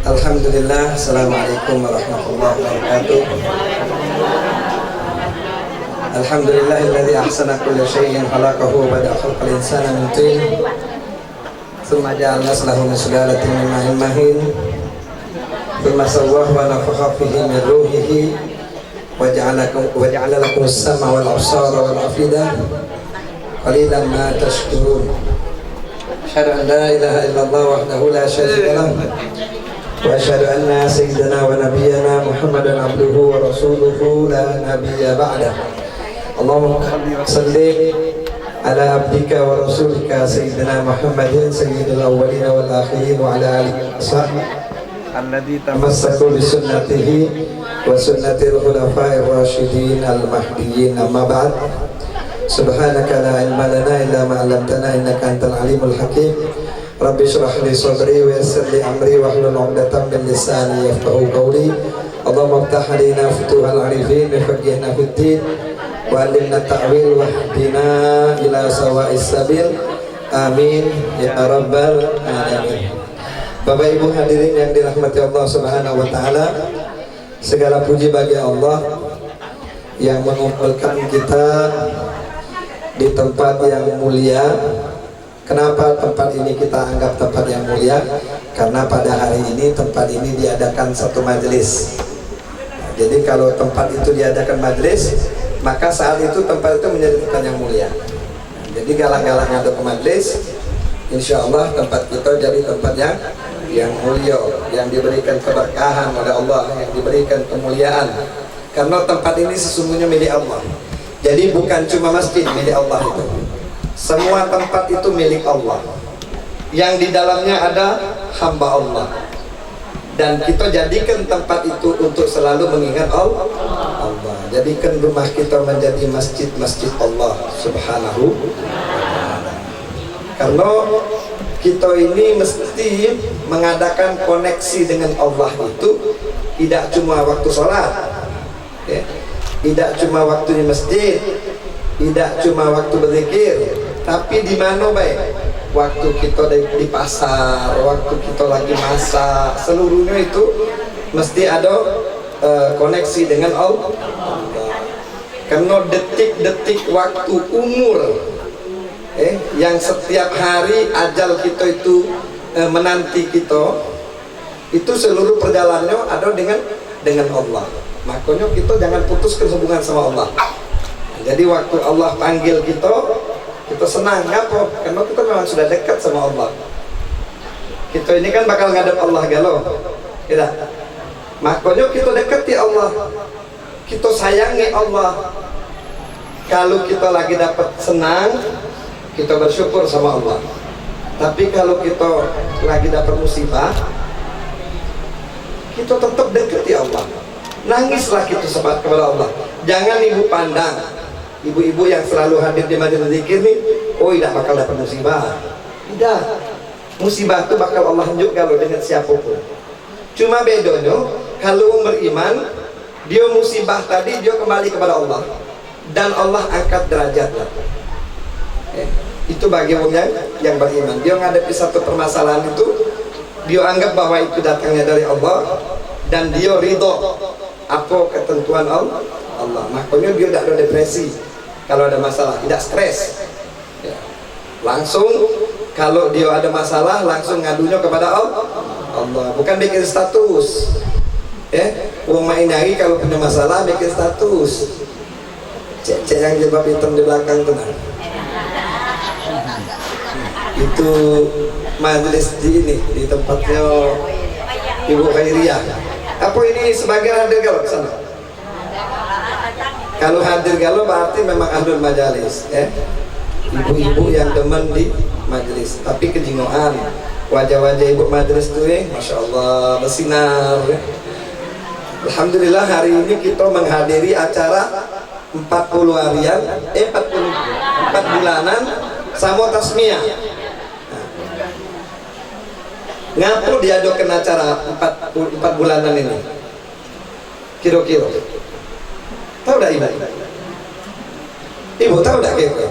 Alhamdulillah, assalamualaikum warahmatullahi wabarakatuh. Alhamdulillahilladzi ahsana kulla syai'in khalaqahu wa bada'a khalqal insana min tin. Tsumma ja'alna lahu min sulalatin min ma'in mahin. Tsumma sawwahu wa nafakha fihi min ruhihi wa ja'ala lakum as-sam'a wal absara wal afida. Qalilan ma tashkurun. Asyhadu an la ilaha illallah wahdahu la syarika lahu. وأشهد أن سيدنا ونبينا محمدا عبده ورسوله لا نبي بعده. اللهم صل على عبدك ورسولك سيدنا محمد سيد الأولين والآخرين وعلى آله وصحبه الذي تمسكوا بسنته وسنة الخلفاء الراشدين المهديين. أما بعد، سبحانك لا علم لنا إلا ما علمتنا إنك أنت العليم الحكيم. Rabbi shrah li sadri wa yassir li amri wahlul 'uqdatam min lisani yafqahu qawli. Allahumma iftah alaina futuhal 'arifin wa faqihna fid din wa 'allimna ta'wil wa hdina ila sawa'is sabil. Amin ya rabbal alamin. Bapak Ibu hadirin yang dirahmati Allah Subhanahu wa taala, segala puji bagi Allah yang mengumpulkan kita di tempat yang mulia. Kenapa tempat ini kita anggap tempat yang mulia? Karena pada hari ini tempat ini diadakan satu majelis. Jadi kalau tempat itu diadakan majelis, maka saat itu tempat itu menjadi tempat yang mulia. Jadi galang-galang ada ke majelis, insya Allah tempat kita jadi tempat yang mulia, yang diberikan keberkahan oleh Allah, yang diberikan kemuliaan. Karena tempat ini sesungguhnya milik Allah. Jadi bukan cuma masjid milik Allah itu. Semua tempat itu milik Allah, yang di dalamnya ada hamba Allah, dan kita jadikan tempat itu untuk selalu mengingat Allah. Jadikan rumah kita menjadi masjid-masjid Allah Subhanahu wa ta'ala. Karena kita ini mesti mengadakan koneksi dengan Allah itu tidak cuma waktu sholat, ya, tidak cuma waktu di masjid, tidak cuma waktu berzikir, tapi di mana baik? Waktu kita di pasar, waktu kita lagi masak, seluruhnya itu mesti ada koneksi dengan Allah. Karena detik-detik waktu umur, yang setiap hari ajal kita itu menanti kita, itu seluruh perjalanannya ada dengan Allah. Makanya kita jangan putuskan hubungan sama Allah. Jadi waktu Allah panggil kita senang. Ngapa? Karena kita memang sudah dekat sama Allah. Kita ini kan bakal ngadep Allah galau, tidak? Makanya kita dekati Allah, kita sayangi Allah. Kalau kita lagi dapat senang, kita bersyukur sama Allah. Tapi kalau kita lagi dapat musibah, kita tetap dekati Allah. Nangislah kita sebat kepada Allah. Jangan ibu pandang ibu-ibu yang selalu hadir di majelis zikir nih, oh tidak bakal dapat musibah. Tidak, musibah itu bakal Allah tunjuk kalau dengan siapapun. Cuma bedanya kalau orang beriman, dia musibah tadi dia kembali kepada Allah dan Allah angkat derajatnya. Itu bagi orang yang beriman. Dia menghadapi satu permasalahan itu, dia anggap bahwa itu datangnya dari Allah dan dia ridho apa ketentuan Allah. Makanya dia tidak ada depresi kalau ada masalah, tidak stres, ya. Langsung kalau dia ada masalah langsung ngadunya kepada Allah, bukan bikin status, uang main nyari kalau punya masalah bikin status. Cek yang jilbab hitam di belakang tenang. Itu majelis di tempatnya Ibu Khairiyah. Apa ini sebagian hadir kalau ke sana? Kalau hadir galau berarti memang ahlul majalis, ibu-ibu yang demen di majelis. Tapi kejingoan wajah-wajah ibu majelis itu, masya Allah bersinar. Alhamdulillah hari ini kita menghadiri acara 40 harian, 4 bulanan sama tasmiyah. Ngapa diadakan acara 4 bulanan ini? Kira-kira tahu tak ibu? Ibu tahu tak kira-kira?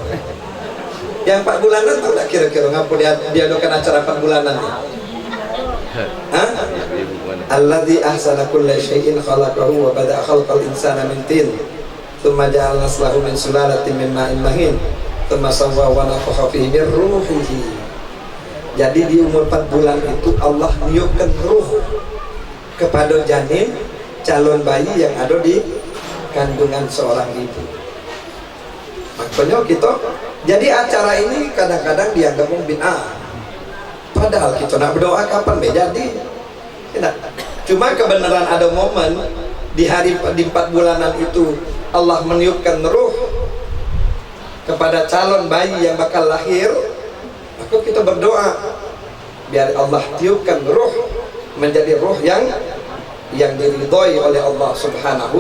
Yang 4 bulanan tahu tak kira-kira ngapa diadakan acara 4 bulanan ini? Hah? Alladzi ahsana kulla syai'in khalaqahu wa bada'a khalqal insana min tin thumma ja'alna lahu min sulalatin min ma'in mahin thumma sawwa wa nafakha fihi min ruhihi. Jadi di umur 4 bulan itu Allah niupkan ruh kepada janin calon bayi yang ada di kandungan seorang ibu. Makanya kita jadi acara ini kadang-kadang dianggap bid'ah. Padahal kita nak berdoa kapan jadi? Tidak. Cuma kebenaran ada momen di hari di 4 bulanan itu Allah meniupkan ruh kepada calon bayi yang bakal lahir, maka kita berdoa biar Allah tiupkan ruh menjadi ruh yang diridhoi oleh Allah Subhanahu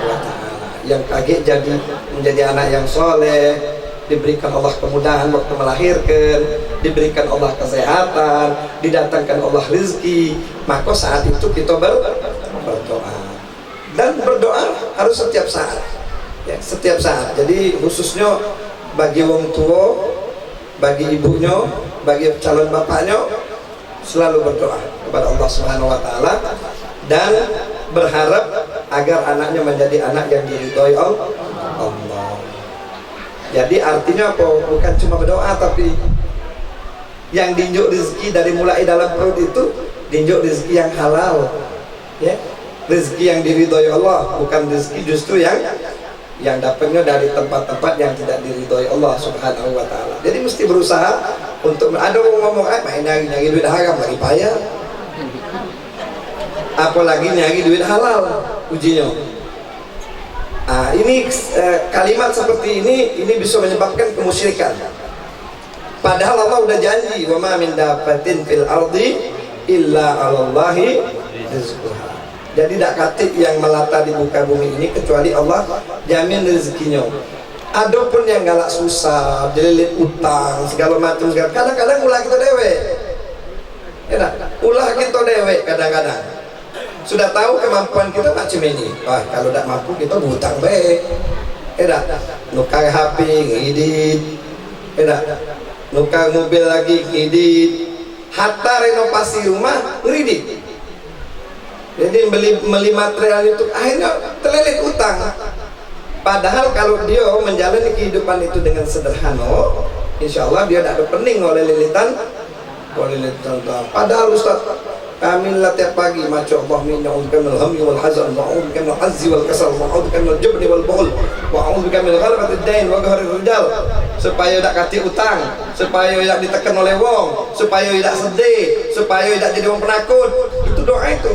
wa Ta'ala, yang kaget jadi menjadi anak yang soleh, diberikan Allah kemudahan waktu melahirkan, diberikan Allah kesehatan, didatangkan Allah rezeki. Maka saat itu kita berdoa, dan berdoa harus setiap saat ya, setiap saat. Jadi khususnya bagi wong tua, bagi ibunya, bagi calon bapaknya, selalu berdoa kepada Allah Subhanahu wa Ta'ala dan berharap agar anaknya menjadi anak yang diridhoi Allah. Jadi artinya apa? Bukan cuma berdoa, tapi yang dinjuk rezeki dari mulai dalam perut itu dinjuk rezeki yang halal ya, rezeki yang diridhoi Allah, bukan rezeki justru yang dapatnya dari tempat-tempat yang tidak diridhoi Allah Subhanahu wa Ta'ala. Jadi mesti berusaha untuk, ada orang ngomong main nyari duit haram lagi payah, apalagi nyari duit halal ujinya. Ini kalimat seperti ini bisa menyebabkan kemusyrikan. Padahal Allah udah janji, wa ma min dabatin fil ardi illa 'alallahi rizquha. Jadi tidak katik yang melata di muka bumi ini kecuali Allah jamin rezekinya. Adapun yang galak susah, dililit utang, segala macam segala. Kadang-kadang ulah kita dewe. Ya, ulah kita dewe kadang-kadang. Sudah tahu kemampuan kita macam ini. Wah, kalau tidak mampu kita berhutang baik. Nukar HP ngedit. Nukar mobil lagi ngedit. Hatta renovasi rumah ngedit. Jadi beli material itu akhirnya terlilit utang. Padahal kalau dia menjalani kehidupan itu dengan sederhana, insya Allah dia tidak ada pening oleh lilitan utang. Padahal Ustaz, kami tiap pagi maca Allah min na'udzubika minal hammi wal hazan wa a'udzubika minal azzi wal kasal wa a'udzubika minal jubni wal bukhul wa a'udzubika min ghalabatid dain wa qahrir rijal, supaya tidak kati utang, supaya tidak ditekan oleh wong, supaya tidak sedih, supaya tidak jadi orang penakut. Itu doa itu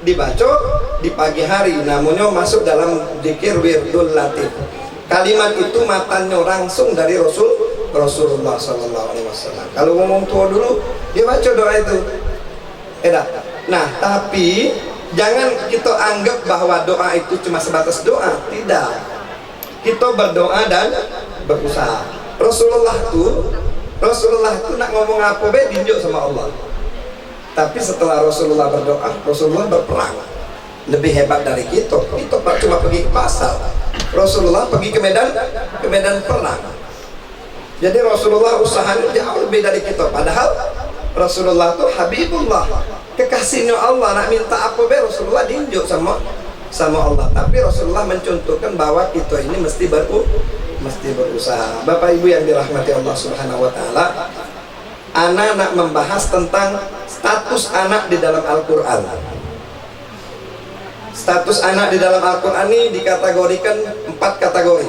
dibaca di pagi hari, namanya masuk dalam zikir wirdul latif. Kalimat itu matanya langsung dari Rasulullah Sallallahu Alaihi Wasallam. Kalau ngomong tua dulu dia baca doa itu. Nah, tapi jangan kita anggap bahwa doa itu cuma sebatas doa. Tidak, kita berdoa dan berusaha. Rasulullah tuh nak ngomong apa be dinjuk sama Allah. Tapi setelah Rasulullah berdoa, Rasulullah berperang. Lebih hebat dari kita. Kita cuma pergi ke pasar. Rasulullah pergi ke medan perang. Jadi Rasulullah usahanya jauh lebih dari kita. Padahal Rasulullah itu Habibullah, kekasihnya Allah. Nak minta apa be Rasulullah dinjuk sama Allah. Tapi Rasulullah mencontohkan bahwa kita ini mesti berusaha. Bapak Ibu yang dirahmati Allah Subhanahu wa Ta'ala, anak membahas tentang status anak di dalam Al-Quran. Status anak di dalam Al-Quran ini dikategorikan 4 kategori.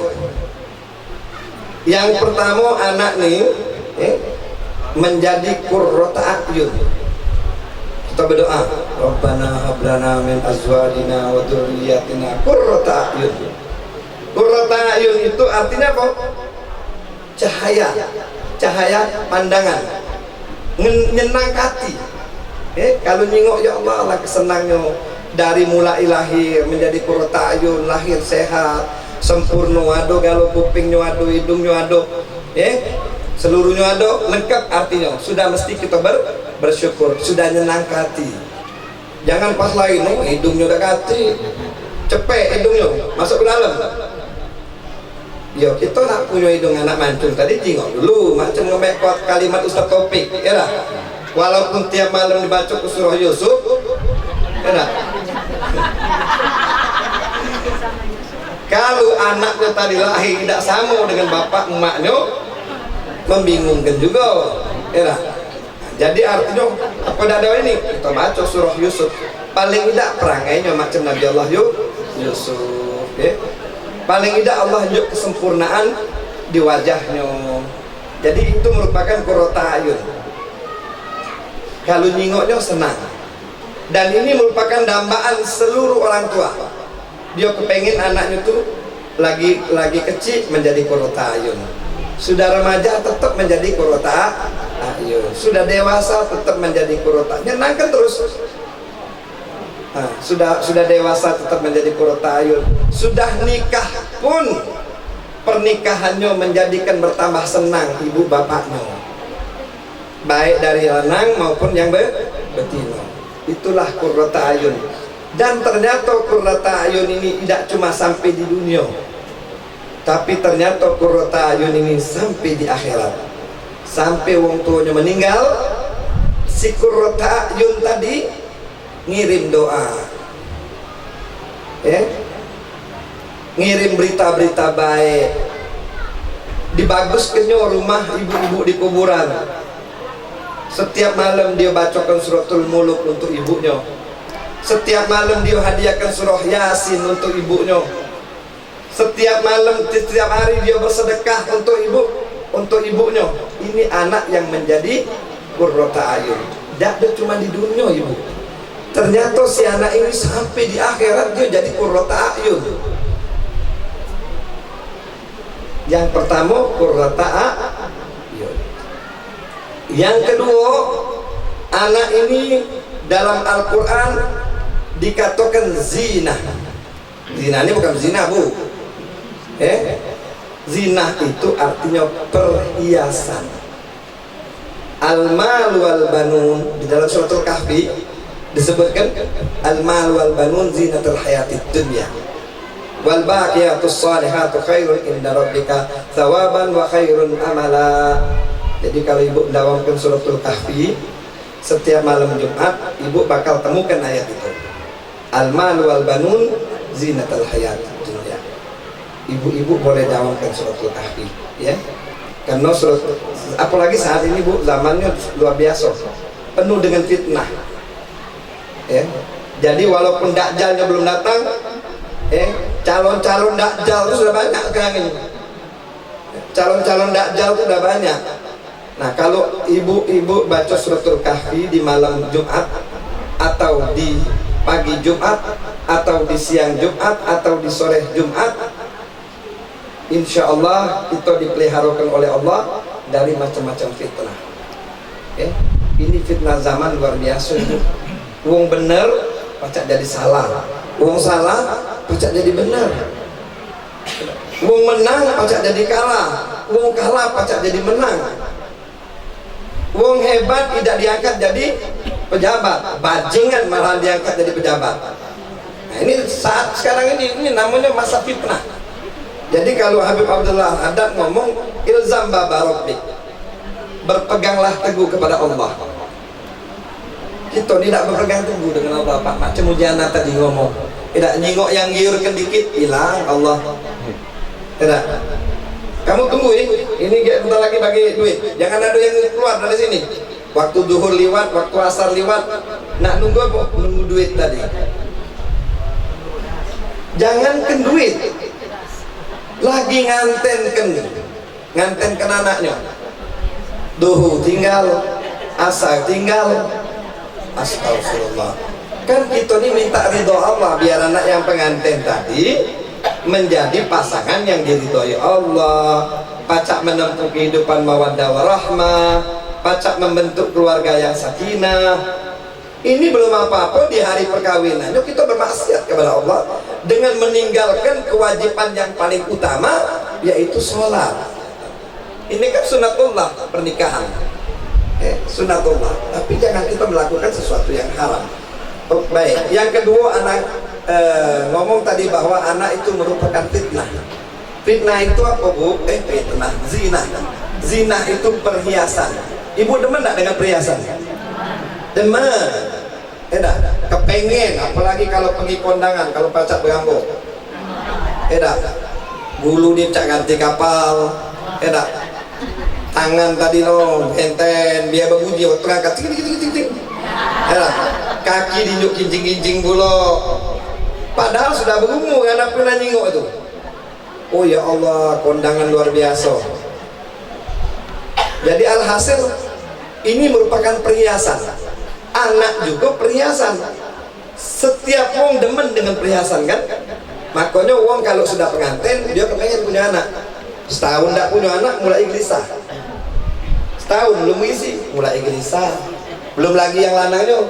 Yang pertama, anak nih menjadi qurrata a'yun. Kita berdoa, Rabbana hab lana min azwajina wa dzurriyyatina qurrata a'yun. Qurrata a'yun itu artinya apa? Cahaya pandangan, nyenang hati. Kalau nyingok ya Allah lah kesenangnya, dari mulai lahir menjadi qurrata a'yun, lahir sehat sempurna, ado kalau kupingnya ado, hidungnya ado, seluruhnya ado, lengkap. Artinya sudah mesti kita bersyukur, sudah nyenang hati. Jangan pas lain hidungnya udah hati cepet, hidungnya masuk ke dalam. Yo, kita nak punya hidung anak mancung tadi jingok dulu macam ngomekot kalimat Ustaz Topik ya lah. walaupun tiap malam dibaca ke surah Yusuf, enak. Kalau anaknya tadi lahir tidak sama dengan bapak emaknya, membingungkan juga, enak. Jadi artinya apa ada ini? Kita baca surah Yusuf, paling tidak perangainya macam Nabi Allah Yusuf, ya. Paling tidak Allah tunjuk kesempurnaan di wajahnya. Jadi itu merupakan qurrata ayun. Kalau nyingoknya senang. Dan ini merupakan dambaan seluruh orang tua. Dia kepengen anaknya tuh lagi kecil menjadi qurrata ayun. Sudah remaja tetap menjadi qurrata ayun. Sudah dewasa tetap menjadi qurrata. Nyenangkan terus. Nah, sudah dewasa tetap menjadi qurrata ayun. Sudah nikah pun pernikahannya menjadikan bertambah senang ibu bapaknya, baik dari lanang maupun yang betina. Itulah qurrata ayun. Dan ternyata qurrata ayun ini tidak cuma sampai di dunia, tapi ternyata qurrata ayun ini sampai di akhirat. Sampai wong tuanya meninggal, si qurrata ayun tadi ngirim doa, ngirim berita-berita baik. Dibaguskannya rumah ibu-ibu di kuburan. Setiap malam dia bacakan suratul muluk untuk ibunya. Setiap malam dia hadiahkan surah Yasin untuk ibunya. Setiap malam, setiap hari dia bersedekah untuk ibunya. Ini anak yang menjadi qurrata ayun. Tidak cuma di dunia ibu. Ternyata si anak ini sampai di akhirat dia jadi qurrata ayun. Yang pertama qurrata ayun. Yang kedua, anak ini dalam Al-Quran dikatakan zina. Zina ini bukan zina bu, zina itu artinya perhiasan. Al-mal wal banun, di dalam suratul Kahfi disebutkan al-mal wal banun zinatul hayatid dunya wal baqiyatus salihatu khairun inda rabbika thawaban wa khairun amala. Jadi kalau ibu mendawamkan suratul Kahfi setiap malam Jumat, ibu bakal temukan ayat itu. Al-mal wal banun zinatul hayatid dunya. Ibu-ibu boleh dawamkan suratul Kahfi, ya. Karena apalagi saat ini bu, zamannya luar biasa, penuh dengan fitnah. Ya. Jadi walaupun dakjalnya belum datang, calon-calon dakjal itu sudah banyak sekarang ini. Calon-calon dakjal itu sudah banyak. Nah, kalau ibu-ibu baca suratul Kahfi di malam Jumat, atau di pagi Jumat, atau di siang Jumat, atau di sore Jumat, insya Allah kita dipeliharakan oleh Allah dari macam-macam fitnah. Ini fitnah zaman luar biasa. Wong bener pacak jadi salah, wong salah pacak jadi benar, wong menang pacak jadi kalah, wong kalah pacak jadi menang, wong hebat tidak diangkat jadi pejabat, bajingan malah diangkat jadi pejabat. Nah, ini saat sekarang ini namanya masa fitnah. Jadi kalau Habib Abdullah Haddad ngomong ilzam baba rabbik, berpeganglah teguh kepada Allah. Kita tidak berpegang teguh dengan Allah. Pak macam Mujana tadi ngomong, tidak nyingok yang giurkan dikit hilang Allah. Tidak. Kamu tunggu ini bentar lagi bagi duit. Jangan ada yang keluar dari sini. Waktu duhur liwat, waktu asar liwat, nak nunggu apa? Nunggu duit tadi. Jangankan duit, lagi ngantenkan anaknya. Duhur tinggal, asar tinggal. Astagfirullah. Kan kita ini minta ridho Allah biar anak yang pengantin tadi menjadi pasangan yang diridhoi Allah, pacak menempuh kehidupan mawaddah warahmah, pacak membentuk keluarga yang sakinah. Ini belum apa-apa di hari perkawinannya kita bermaksiat kepada Allah dengan meninggalkan kewajiban yang paling utama, yaitu sholat. Ini kan sunatullah pernikahan, sunatullah. Tapi jangan kita melakukan sesuatu yang haram. Baik, yang kedua anak ngomong tadi bahwa anak itu merupakan fitnah. Fitnah itu apa bu? Fitnah, zina. Zina itu perhiasan. Ibu demen tak dengan perhiasan? demen, edah, kepengen, apalagi kalau pergi kondangan, kalau pacak berambut, edah, bulu dia cak ganti kapal, edah, tangan tadi no, enten, dia berbunyi, terangkat, ting, edah, kaki dinyuk kincing bulu, padahal sudah berumur, anak pernah nyingok itu. Oh ya Allah, kondangan luar biasa. Jadi alhasil ini merupakan perhiasan. Anak juga perhiasan. Setiap wong demen dengan perhiasan kan. Makanya wong kalau sudah pengantin dia kepengen punya anak. Setahun tidak punya anak mulai gelisah. Setahun belum isi mulai gelisah. Belum lagi yang lanangnya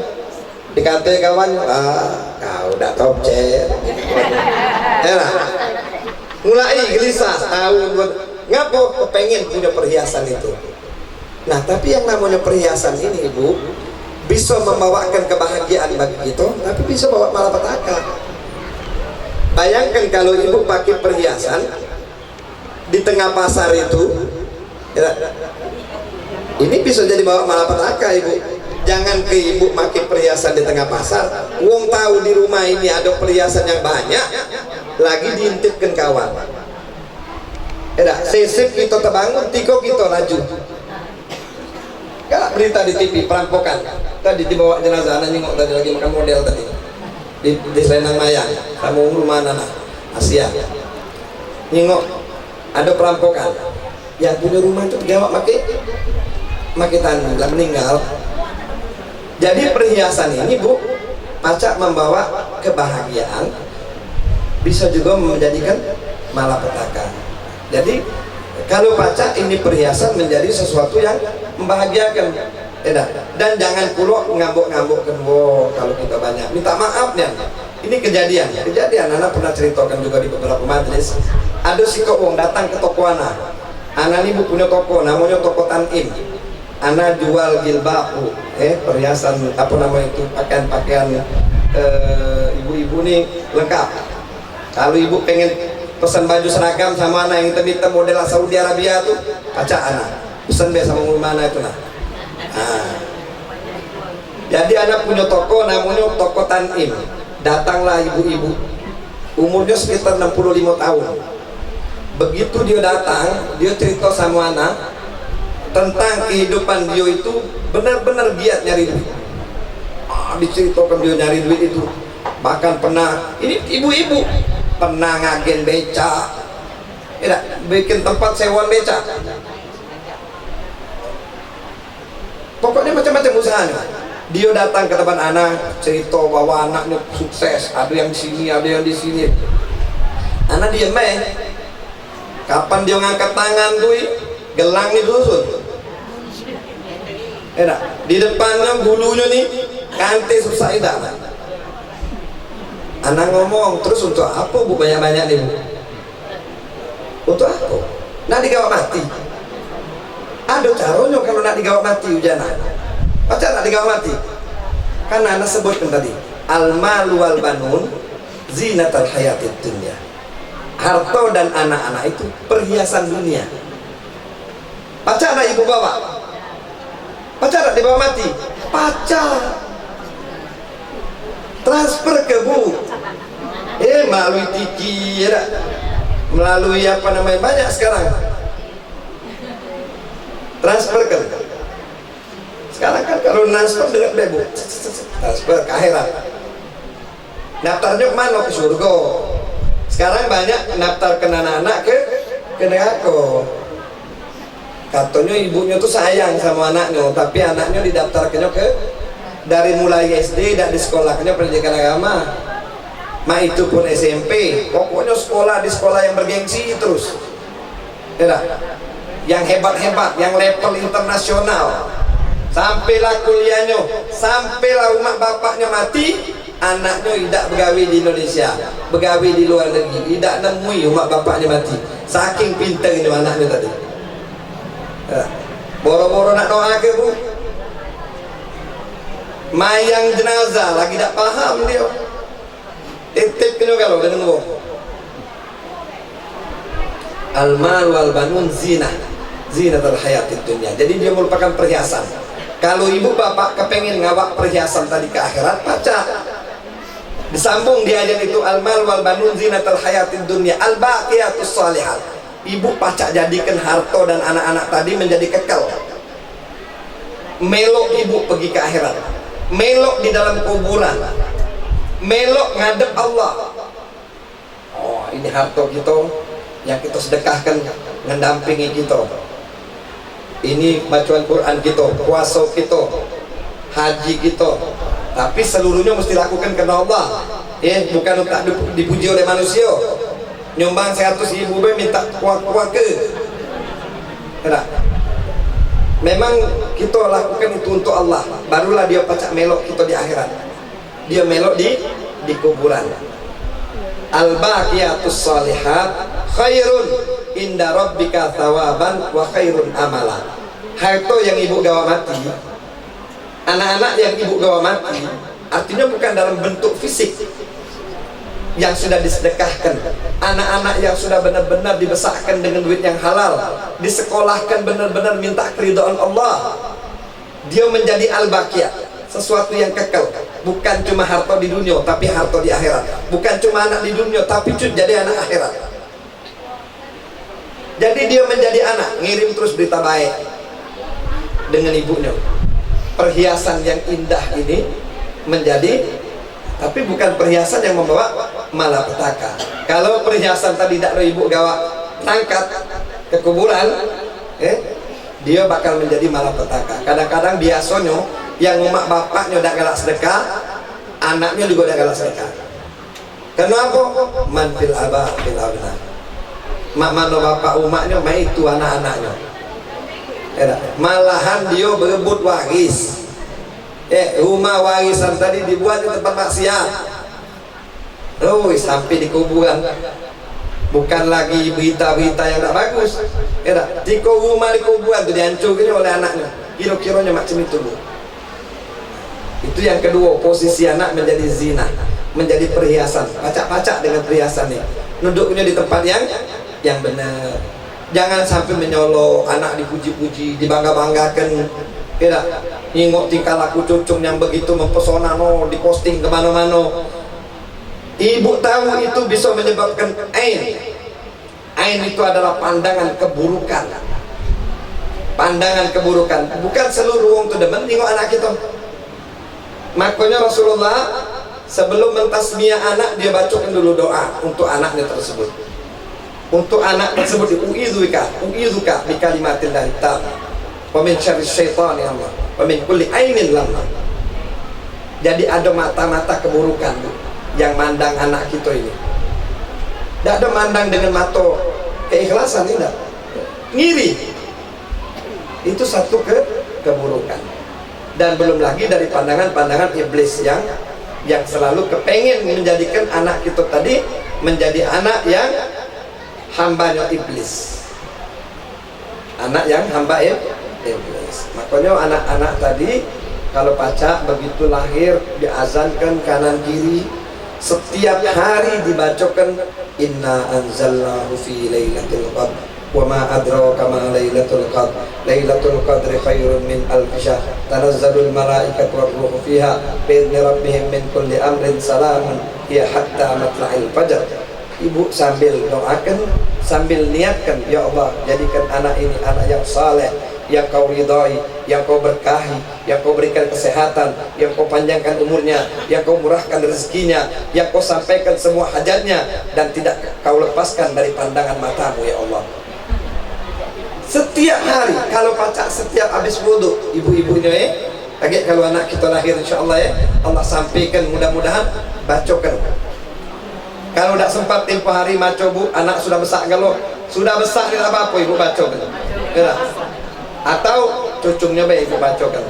dikata kawan, kau udah top cek. Mulai gelisah setahun ngapo kepengen punya perhiasan itu. Nah tapi yang namanya perhiasan ini ibu bisa membawakan kebahagiaan bagi kita, tapi bisa bawa malapetaka. Bayangkan kalau ibu pakai perhiasan di tengah pasar itu ya, ini bisa jadi bawa malapetaka ibu. Jangan ke ibu pakai perhiasan di tengah pasar, wong tahu di rumah ini ada perhiasan yang banyak, lagi diintipkan kawan. Sesip kita terbangun, tiko kita laju. Kalau berita di TV perampokan, tadi dibawa jenazah, anak nyengok tadi lagi makan model tadi di Selendang Mayang, kamu rumah anak Asia. Nyengok ada perampokan, yang punya rumah itu digawak maki tanah, lah meninggal. Jadi perhiasan ini bu, pacak membawa kebahagiaan, bisa juga menjadikan malapetaka. Jadi kalau pacak ini perhiasan menjadi sesuatu yang membahagiakan, dan jangan pula ngambuk-ngambuk kedua kalau kita banyak. Minta maaf ya. Ini kejadian, anak pernah ceritakan juga di beberapa majelis. Ada si wong datang ke toko anak ini punya toko, namanya toko Tanim. Anak jual jilbab, perhiasan apa nama itu, pakaian ibu-ibu nih lengkap. Kalau ibu pengen pesan baju seragam sama anak yang hitam-hitam model Saudi Arabia tuh, pacak anak pesan biasa sama mana itu nah. Jadi anak punya toko namanya toko Tanim. Datanglah ibu-ibu, umurnya sekitar 65 tahun. Begitu dia datang, dia cerita sama anak tentang kehidupan dia itu benar-benar giat nyari duit. Diceritakan dia nyari duit itu, bahkan pernah ini ibu-ibu pernah ngagen beca, bikin tempat sewaan beca. Pokoknya macam-macam usahanya. Dia datang ke tempat anak, cerita bahwa anaknya sukses, ada yang di sini, ada yang di sini. Anak dia main. Kapan dia ngangkat tangan tuh, gelang nih dusun. Di depannya bulunya nih, kante susah itu. Anak ngomong, terus untuk apa bu banyak-banyak nih bu? Untuk apa? Nak digawat mati. Ada caranya kalau nak digawat mati ujana. Macam nak digawat mati? Karena anak sebutkan tadi, al-malu wal banun zinatal hayatid dunya. Harta dan anak-anak itu perhiasan dunia. Pacar nak ibu bawa? Pacar nak dibawa mati? Pacar. Transfer ke bu, melalui tiki, melalui apa namanya banyak sekarang. Transfer kan. Sekarang kan kalau transfer dengan bebu, transfer ke akhirat. Daftarnya kemana? Ke surga. Sekarang banyak daftar ke anak-anak ke neraka. Katanya ibunya tuh sayang sama anaknya, tapi anaknya didaftarkannya ke dari mulai SD dan di sekolahnya pendidikan agama. Itu pun SMP. Pokoknya sekolah di sekolah yang bergengsi terus. Yang hebat-hebat, yang level internasional. Sampailah kuliahnya, sampailah umat bapaknya mati, anaknya tidak begawi di Indonesia, begawi di luar negeri, tidak nemui umat bapaknya mati. Saking pintarnya anaknya tadi. Boro-boro nak doa ke bu, mayang jenazah lagi tak paham dia. Titip kena kalau dengan wong. Al-mal wal banun zinatul hayatid dunya. Jadi dia merupakan perhiasan. Kalau ibu bapak kepengen ngawak perhiasan tadi ke akhirat, baca. Disambung di ayat itu, al-mal wal banun zinatul hayatid dunya al baqiyatus shalihat. Ibu pacak jadikan harta dan anak-anak tadi menjadi kekal. Melok ibu pergi ke akhirat, melok di dalam kuburan, melok ngadep Allah. Oh, ini harta kita yang kita sedekahkan mendampingi kita. Ini bacaan Quran kita, puasa kita, haji kita. Tapi seluruhnya mesti lakukan karena Allah. Bukan untuk dipuji oleh manusia. Nyumbang 100.000 minta kuat-kuat ke. Tidak. Memang kita lakukan itu untuk Allah. Barulah dia pacak melok kita di akhirat. Dia melok di kuburan. Al-baqiyatus shalihat khairun inda rabbika thawaban wa khairun amala. Harta yang ibu gawa mati, anak-anak yang ibu gawa mati, artinya bukan dalam bentuk fisik yang sudah disedekahkan, anak-anak yang sudah benar-benar dibesarkan dengan duit yang halal, disekolahkan benar-benar minta keridhaan Allah. Dia menjadi al-baqiyah, sesuatu yang kekal. Bukan cuma harta di dunia, tapi harta di akhirat. Bukan cuma anak di dunia, tapi jadi anak akhirat. Jadi dia menjadi anak, ngirim terus berita baik dengan ibunya. Perhiasan yang indah ini menjadi, tapi bukan perhiasan yang membawa malapetaka. Kalau perhiasan tadi tidak ibu gawa angkat ke kuburan, dia bakal menjadi malapetaka. Kadang-kadang biasanya yang umat bapaknya udah galak sedekah, anaknya juga udah galak sedekah. Kenapa? Man fil aba fil abna. Mak mano bapak umatnya, mak itu anak-anaknya. Malahan dia berebut waris. Rumah warisan tadi dibuat di tempat maksiat. Sampai di kuburan. Bukan lagi berita-berita yang tak bagus. Tiko rumah di kuburan itu dihancurkan oleh anaknya. Kira-kiranya macam itu. Itu yang kedua, posisi anak menjadi zina, menjadi perhiasan. Pacak-pacak dengan perhiasan ini. Duduknya di tempat yang benar. Jangan sampai menyolok, anak dipuji-puji, dibangga-banggakan. Nengok tingkah laku cucung yang begitu mempesona, diposting kemana-mana. Ibu tahu itu bisa menyebabkan ain. Ain itu adalah pandangan keburukan. Pandangan keburukan. Bukan seluruh orang itu demen tengok anak kita. Makanya Rasulullah sebelum mentasmiyah anak, dia bacakan dulu doa untuk anaknya tersebut. Untuk anak tersebut, u'izuka bi kalimatillah ta'ala wa min syarri syaitani Allah wa min kulli ainin lamma. Jadi ada mata-mata keburukan yang mandang anak kita ini. Tidak ada mandang dengan mata keikhlasan, tidak. Ngiri. Itu satu keburukan. Dan belum lagi dari pandangan-pandangan iblis yang selalu kepengen menjadikan anak kita tadi menjadi anak yang hambanya iblis, anak yang hamba iblis. Makanya anak-anak tadi kalau pacak begitu lahir diazankan kanan kiri, setiap hari dibacakan inna anzalnahu fi lailatul qadr wa ma adraka ma lailatul qadr lailatul qadri khairun min alf syahr tanazzalul malaikatu war ruhu fiha bi idzni rabbihim min kulli amrin salamun hiya hatta matla'il fajr. Ibu sambil doakan, sambil niatkan, ya Allah, jadikan anak ini anak yang saleh, yang kau ridhai, yang kau berkahi, yang kau berikan kesehatan, yang kau panjangkan umurnya, yang kau murahkan rezekinya, yang kau sampaikan semua hajatnya, dan tidak kau lepaskan dari pandangan matamu, ya Allah. Setiap hari, kalau pacak setiap habis wudhu, ibu-ibunya kaget kalau anak kita lahir insya Allah Allah sampaikan, mudah-mudahan bacakan. Kalau tidak sempat tempoh hari maco bu, anak sudah besar, kalau sudah besar tidak apa-apa ibu bacakan. Atau cucungnya baik ibu bacakan.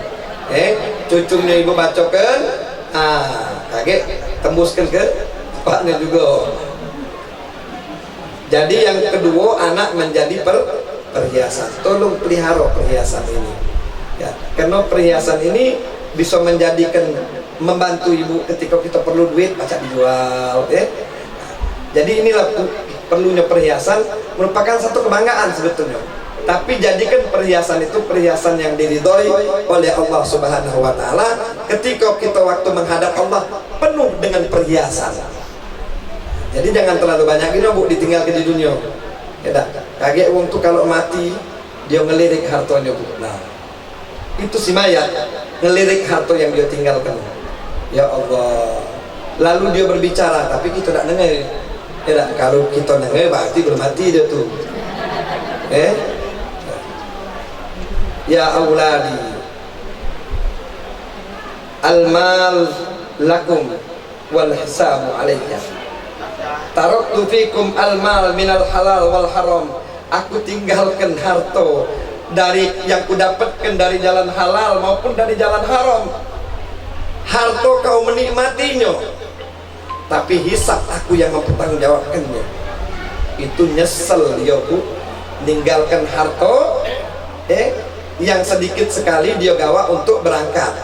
Cucungnya ibu bacakan, kaget tembuskan ke bapaknya juga. Jadi yang kedua, anak menjadi perhiasan. Tolong pelihara perhiasan ini. Ya, karena perhiasan ini bisa menjadikan, membantu ibu ketika kita perlu duit, pacak dijual. Jadi inilah perlunya perhiasan, merupakan satu kebanggaan sebetulnya. Tapi jadikan perhiasan itu perhiasan yang diridhoi oleh Allah Subhanahu wa taala. Ketika kita waktu menghadap Allah penuh dengan perhiasan. Jadi jangan terlalu banyak ini Bu ditinggalkan di dunia. Ya dah. Kaget wong tuh kalau mati dia ngelirik hartanya Bu. Nah, itu si mayat ngelirik harta yang dia tinggalkan. Ya Allah. Lalu dia berbicara tapi kita tidak dengar. Ya dah. Kalau kita dengar berarti belum mati dia tuh. Ya auladi al-mal lakum wal hisabu alayya. Taraktu fikum al-mal minal halal wal haram. Aku tinggalkan harta dari yang kudapatkan dari jalan halal maupun dari jalan haram. Harta kau menikmatinya, tapi hisab aku yang mempertanggungjawabkannya. Itu nyesel dia Bu, ninggalkan harta yang sedikit sekali dia gawa untuk berangkat,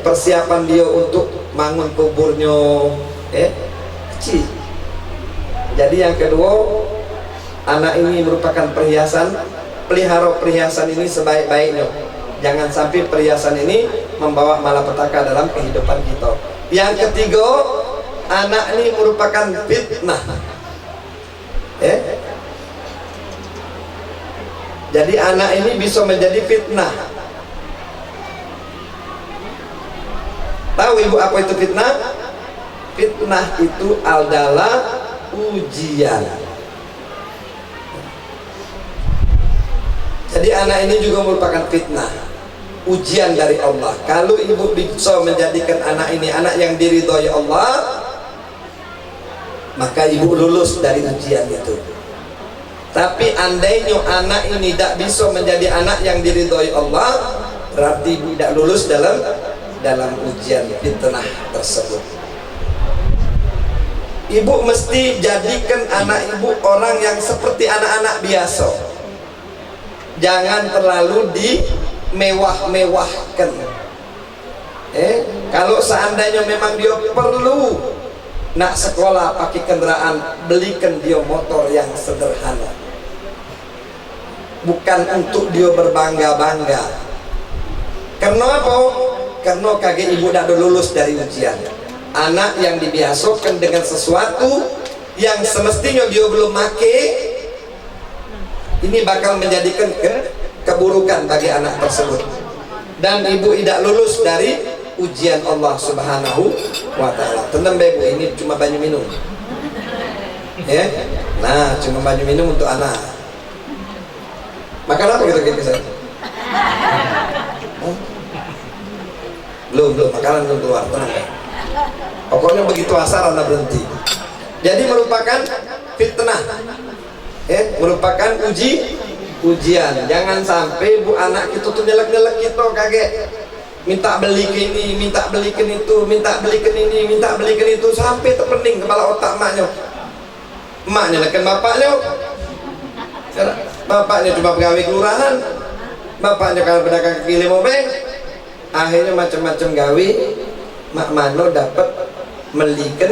persiapan dia untuk bangun kuburnya, kecil. Jadi yang kedua, anak ini merupakan perhiasan. Pelihara perhiasan ini sebaik-baiknya. Jangan sampai perhiasan ini membawa malapetaka dalam kehidupan kita. Yang ketiga, anak ini merupakan fitnah. Jadi anak ini bisa menjadi fitnah. Tahu Ibu apa itu fitnah? Fitnah itu adalah ujian. Jadi anak ini juga merupakan fitnah, ujian dari Allah. Kalau Ibu bisa menjadikan anak ini anak yang diridhoi Allah, maka Ibu lulus dari ujian itu. Tapi andainya anak ini tidak bisa menjadi anak yang diridhoi Allah, berarti Ibu tidak lulus dalam ujian fitnah tersebut. Ibu mesti jadikan anak Ibu orang yang seperti anak-anak biasa. Jangan terlalu dimewah-mewahkan. Kalau seandainya memang dia perlu nak sekolah pakai kendaraan, belikan dia motor yang sederhana. Bukan untuk dia berbangga-bangga. Karena apa? Karena kaget Ibu tidak lulus dari ujian. Anak yang dibiasakan dengan sesuatu yang semestinya dia belum make, ini bakal menjadikan keburukan bagi anak tersebut. Dan Ibu tidak lulus dari ujian Allah Subhanahu wa ta'ala. Tenang Bu, ini cuma banyu minum. Nah, cuma banyu minum untuk anak. Makan apa kita kisah? Belum, makanan belum keluar, tenang ya. Pokoknya begitu asar Anda berhenti. Jadi merupakan fitnah, merupakan ujian. Jangan sampai Bu anak kita tuh nyelek-nyelek kita kaget. Minta belikan ini, minta belikan itu, minta belikan ini, minta belikan itu, sampai terpening kepala otak maknya. Maknya nyelekan bapaknya. Bapaknya cuma pegawai kelurahan, bapaknya kalau pedagang kaki lima beng. Akhirnya macam-macam gawe, mak mano dapat melikan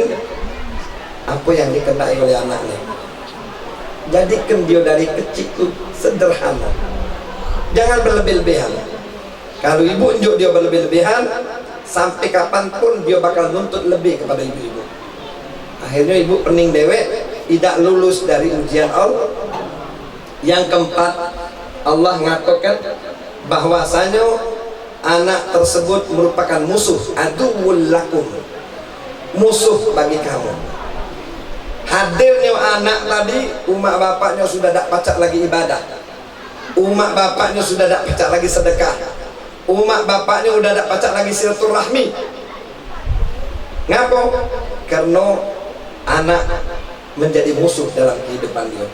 apa yang dikenai oleh anaknya. Jadikan dia dari kecil itu sederhana, jangan berlebih-lebihan. Kalau ibu unjuk dia berlebih-lebihan, sampai kapanpun dia bakal nuntut lebih kepada ibu-ibu. Akhirnya ibu pening dewek, tidak lulus dari ujian Allah. Yang keempat, Allah mengatakan bahwasanya anak tersebut merupakan musuh, aduwwul lakum, musuh bagi kamu. Hadirnya anak tadi, umat bapaknya sudah tak pacak lagi ibadah, umat bapaknya sudah tak pacak lagi sedekah, umat bapaknya sudah tak pacak lagi silaturahmi. Ngapa? Karena anak menjadi musuh dalam kehidupan dia.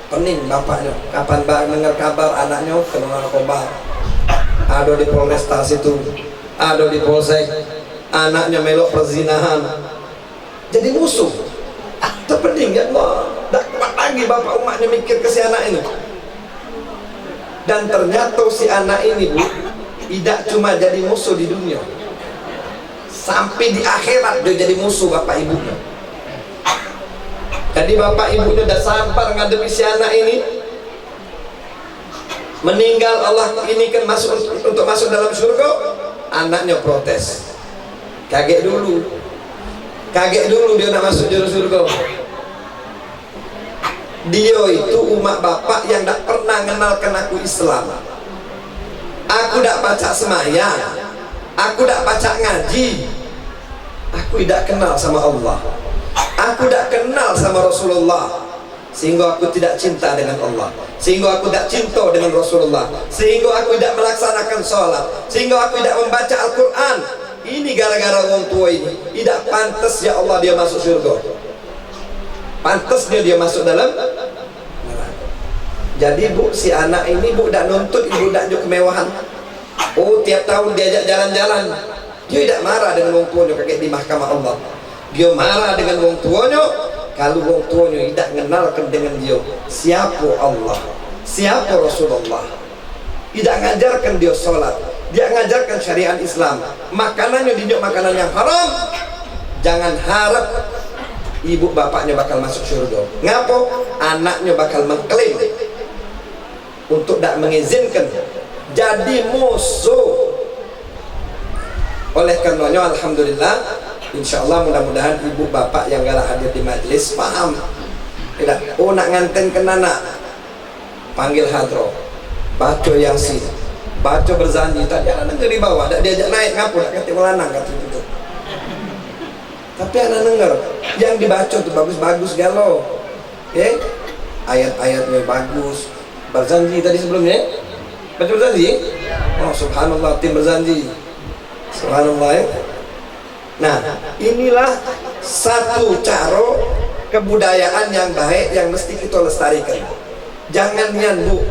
Pening bapaknya, kapan dengar kabar anaknya kena narkoba, ada di Polresta situ, ada di Polsek, anaknya melok perzinahan, jadi musuh. Terpening ya Allah, tak kuat lagi bapak umatnya mikir ke si anak ini. Dan ternyata si anak ini Bu, tidak cuma jadi musuh di dunia, sampai di akhirat dia jadi musuh bapak ibunya. Jadi bapak ibunya udah sabar ngadepi si anak ini, meninggal Allah ini kan masuk untuk masuk dalam surga, anaknya protes. Kaget dulu dia nak masuk dalam surga. Dia itu umat bapak yang tak pernah kenalkan aku Islam. Aku tak baca semayang, aku tak baca ngaji, aku tidak kenal sama Allah, aku tidak kenal sama Rasulullah, sehingga aku tidak cinta dengan Allah, sehingga aku tidak cinta dengan Rasulullah, sehingga aku tidak melaksanakan sholat, sehingga aku tidak membaca Al-Quran. Ini gara-gara orang tua ini. Tidak pantas ya Allah dia masuk surga, pantasnya dia masuk dalam neraka. Jadi bu, si anak ini bu tidak nuntut ibu tidak juga kemewahan. Oh tiap tahun diajak jalan-jalan, dia tidak marah dengan orang tuanya kayak di mahkamah Allah. Dia marah dengan orang tuanya kalau orang tuanya tidak mengenalkan dengan dia siapa Allah, siapa Rasulullah, tidak mengajarkan dia sholat, dia mengajarkan syariat Islam, makanannya dinjuk makanan yang haram. Jangan harap ibu bapaknya bakal masuk surga. Ngapo? Anaknya bakal mengklaim untuk tidak mengizinkan, jadi musuh. Oleh karenanya alhamdulillah, insyaallah mudah-mudahan ibu bapak yang galak hadir di majelis paham. Tidak, oh nak nganten ke anak, panggil hadro, baca yasin, baca berzanji. Tadi anak dengar di bawah, tak diajak naik ngapo, tak kata melanang kata itu. Tapi anak dengar yang dibaca tu bagus-bagus galau, ayat-ayatnya bagus. Berzanji tadi sebelumnya, baca berzanji. Oh subhanallah, tim berzanji. Subhanallah ya. Nah, inilah satu cara kebudayaan yang baik yang mesti kita lestarikan. Jangan nian bu,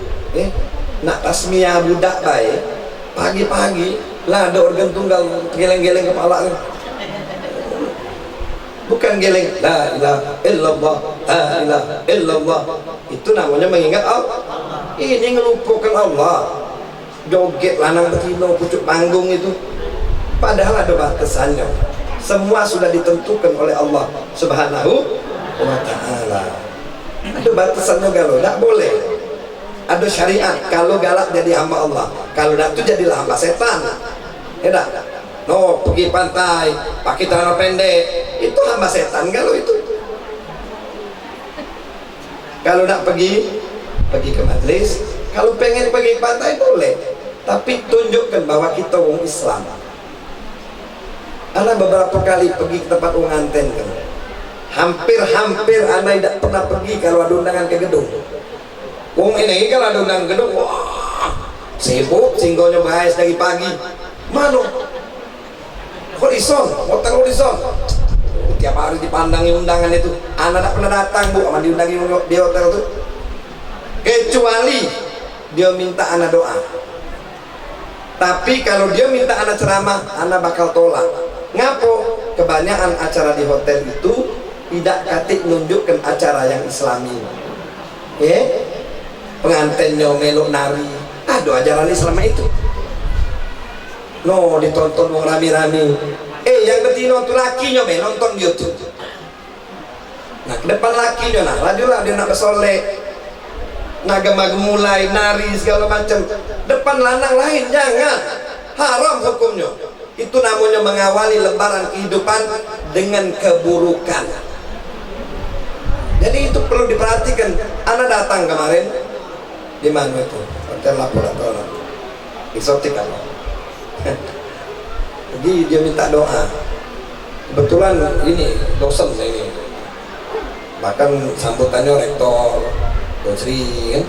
nak tasmiyah budak baik, pagi-pagi lah ada organ tunggal geleng-geleng kepala. Bukan geleng la ilaha illallah, la ilaha illallah. Itu namanya mengingat Allah. Ini ngelupakan Allah. Joget lanang betina pucuk panggung itu. Padahal ada batasannya. Semua sudah ditentukan oleh Allah Subhanahu wa ta'ala. Ada batasannya galau, tak boleh. Ada syariat, kalau galak jadi hamba Allah, kalau tak itu jadilah hamba setan. Ya tak? No, pergi pantai, pakai celana pendek, itu hamba setan kalau itu. Kalau tak pergi ke majelis, kalau pengen pergi pantai boleh, tapi tunjukkan bahwa kita orang Islam. Ana beberapa kali pergi ke tempat orang nganten kan. Hampir ana tidak pernah pergi kalau ada undangan ke gedung. Wong ini kalau ada undangan gedung, wah, sibuk singgonya bahas dari pagi. Mana? Horizon, hotel Horizon. Tiap hari dipandangi undangan itu. Ana tak pernah datang bu, sama diundangi di hotel itu. Kecuali dia minta ana doa. Tapi kalau dia minta ana ceramah, ana bakal tolak. Ngapo? Kebanyakan acara di hotel itu tidak katik nunjukkan acara yang Islami. Pengantinnya melok nari, aduh ajaran Islam itu. No, ditonton wong rame-rame. Yang betina tuh lakinya nonton YouTube. Nah, ke depan lakinya nah, rajulah dia nak bersolek. Nagem-nagem mulai nari segala macam. Depan lanang lain jangan. Haram hukumnya. Itu namanya mengawali lembaran kehidupan dengan keburukan. Jadi itu perlu diperhatikan. Ana datang kemarin di mana itu? Hotel Laborator. Eksotik apa? Jadi dia minta doa. Kebetulan ini dosen ini. Bahkan sambutannya rektor, dosri kan.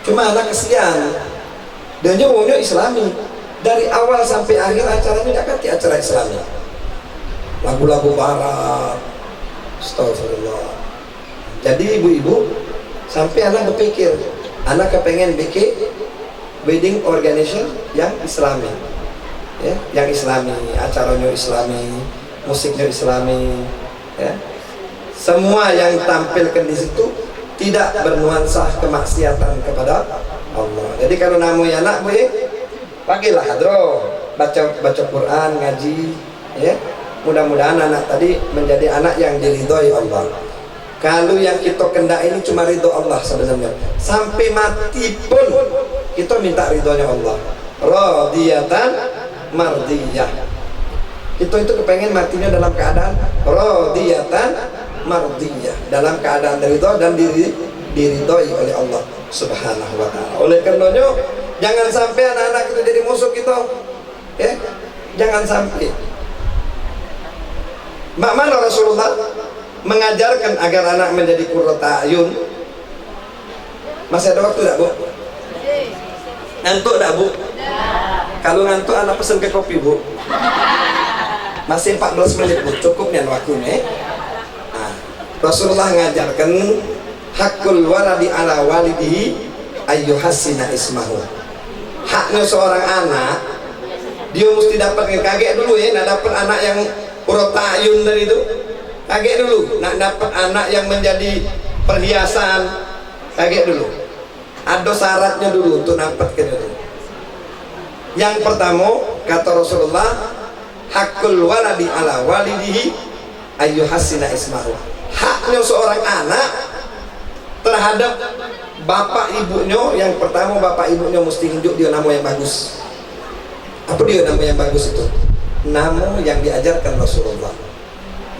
Cuma anak kesian. Dan dia umumnya Islami. Dari awal sampai akhir acaranya tidak kati acara Islami. Lagu-lagu barat. Astagfirullah. Jadi ibu-ibu sampai anak berpikir, anak kepengen bikin wedding organization yang Islami, ya, yang Islami, acaranya Islami, musiknya Islami, ya. Semua yang tampilkan di situ tidak bernuansa kemaksiatan kepada Allah. Jadi kalau namanya anak bu, pagilah hadro, baca Quran, ngaji, ya. Mudah-mudahan anak tadi menjadi anak yang diridhoi Allah. Kalau yang kita kendak ini cuma ridho Allah sebenarnya. Sampai mati pun kita minta ridhonya Allah. Radiyatan mardiyah. Kita itu kepengen matinya dalam keadaan radiyatan mardiyah, dalam keadaan ridho dan diridhoi oleh Allah Subhanahu wa taala. Oleh karenanya jangan sampai anak-anak itu jadi musuh kita. Ya, jangan sampai. Mana Rasulullah mengajarkan agar anak menjadi qurrata ayun. Masih ada waktu tak, Bu? Ngantuk tak, Bu? Kalau ngantuk anak pesen ke kopi, Bu. Masih 14 menit, Bu. Cukup nih waktunya. Nah, Rasulullah mengajarkan hakul waladi ala walidihi ayyuhassina ismahu. Haknya seorang anak, dia mesti dapat, kaget dulu ya, nak dapat anak yang qurrata ayun dari itu. Kaget dulu, nak dapat anak yang menjadi perhiasan. Kaget dulu. Ada syaratnya dulu untuk dapatkan itu. Yang pertama, kata Rasulullah, hakul waladi ala walidihi ayyuhassina ismahu. Haknya seorang anak terhadap bapak ibunya, yang pertama bapak ibunya mesti tunjuk dia nama yang bagus. Apa dia nama yang bagus itu? Nama yang diajarkan Rasulullah.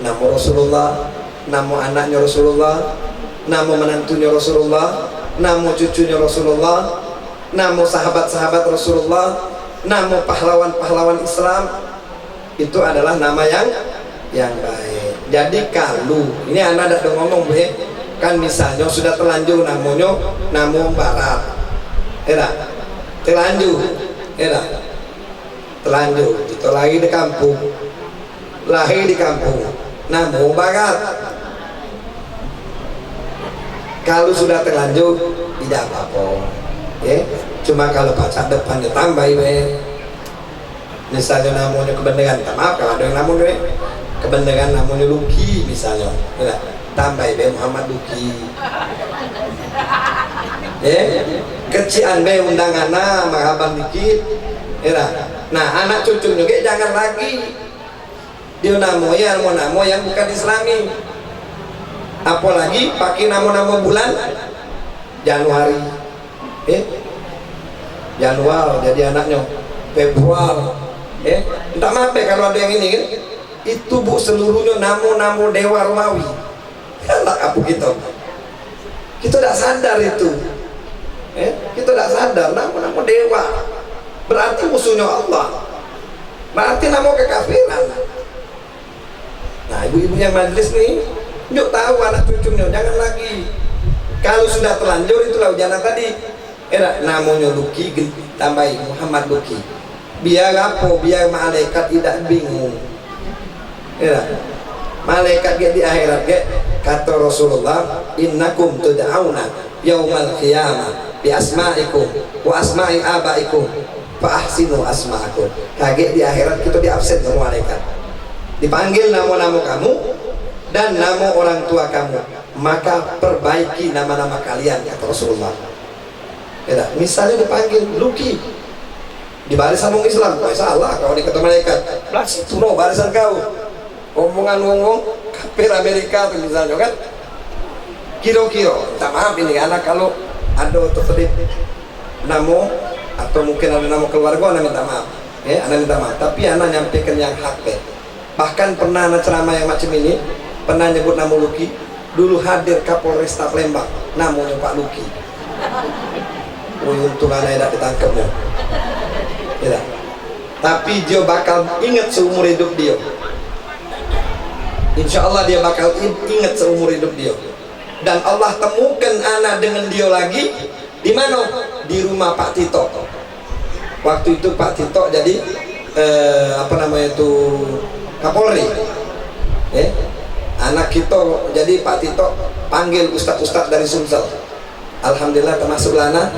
Nama Rasulullah, nama anaknya Rasulullah, nama menantunya Rasulullah, nama cucunya Rasulullah, nama sahabat-sahabat Rasulullah, nama pahlawan-pahlawan Islam. Itu adalah nama yang baik. Jadi kalau ini anak ada ngomong, Bu, kan misalnya sudah terlanjur namanya nama barat, terlanjur, terlanjur, itu lagi di kampung, lahir di kampung, nama barat. Kalau sudah terlanjur tidak apa-apa, ya. Cuma kalau pacar depannya tambah, misalnya namanya kebendengan, maaf kalau ada yang namanya kebendengan namanya Luki misalnya, tambah Muhammad Luki, kecian undangan marhaban dikit, nah anak cucunya jangan lagi dia namanya nama yang bukan Islami, apalagi pakai nama-nama bulan Januari, Januari jadi anaknya Februari, entah maaf kalau ada yang ini kan, itu, Bu, seluruhnya nama-nama dewa Romawi. Kalau apa kita tidak sadar itu, kita tidak sadar nama-nama dewa, berarti musuhnya Allah, berarti nama kekafiran. Nah, ibu-ibu yang majelis nih, yuk tahu anak cucunya, jangan lagi. Kalau sudah terlanjur itulah ujian tadi, namanya Luki, tambahin Muhammad Luki. Biar apa? Biar malaikat tidak bingung. Malaikat di akhirat kata Rasulullah, innakum tud'auna yaumal qiyamah bi asma'ikum wa asma'i abaikum fa ahsinu asma'akum. Kaget di akhirat kita diabsen sama malaikat, dipanggil nama-nama kamu dan nama orang tua kamu, maka perbaiki nama-nama kalian, kata Rasulullah. Misalnya dipanggil Luki di barisan orang Islam, salah kalau dikata malaikat, belas itu no barisan kau, omongan ngomong kafir Amerika tuh misalnya kan, kira-kira, tak maaf ini anak kalau ada terselip nama atau mungkin ada nama keluarga, anak minta maaf, anak minta maaf, tapi anak nyampaikan yang hak. Bahkan pernah anak ceramah yang macam ini, pernah nyebut nama Luki, dulu hadir Kapolresta Palembang, namanya Pak Luki. Untung anak tidak ditangkapnya. Tapi dia bakal ingat seumur hidup dia. Insya Allah dia bakal ingat seumur hidup dia. Dan Allah temukan anak dengan dia lagi di mana? Di rumah Pak Tito. Waktu itu Pak Tito jadi Kapolri. Anak kita jadi Pak Tito panggil ustadz-ustadz dari Sumsel. Alhamdulillah termasuk Lana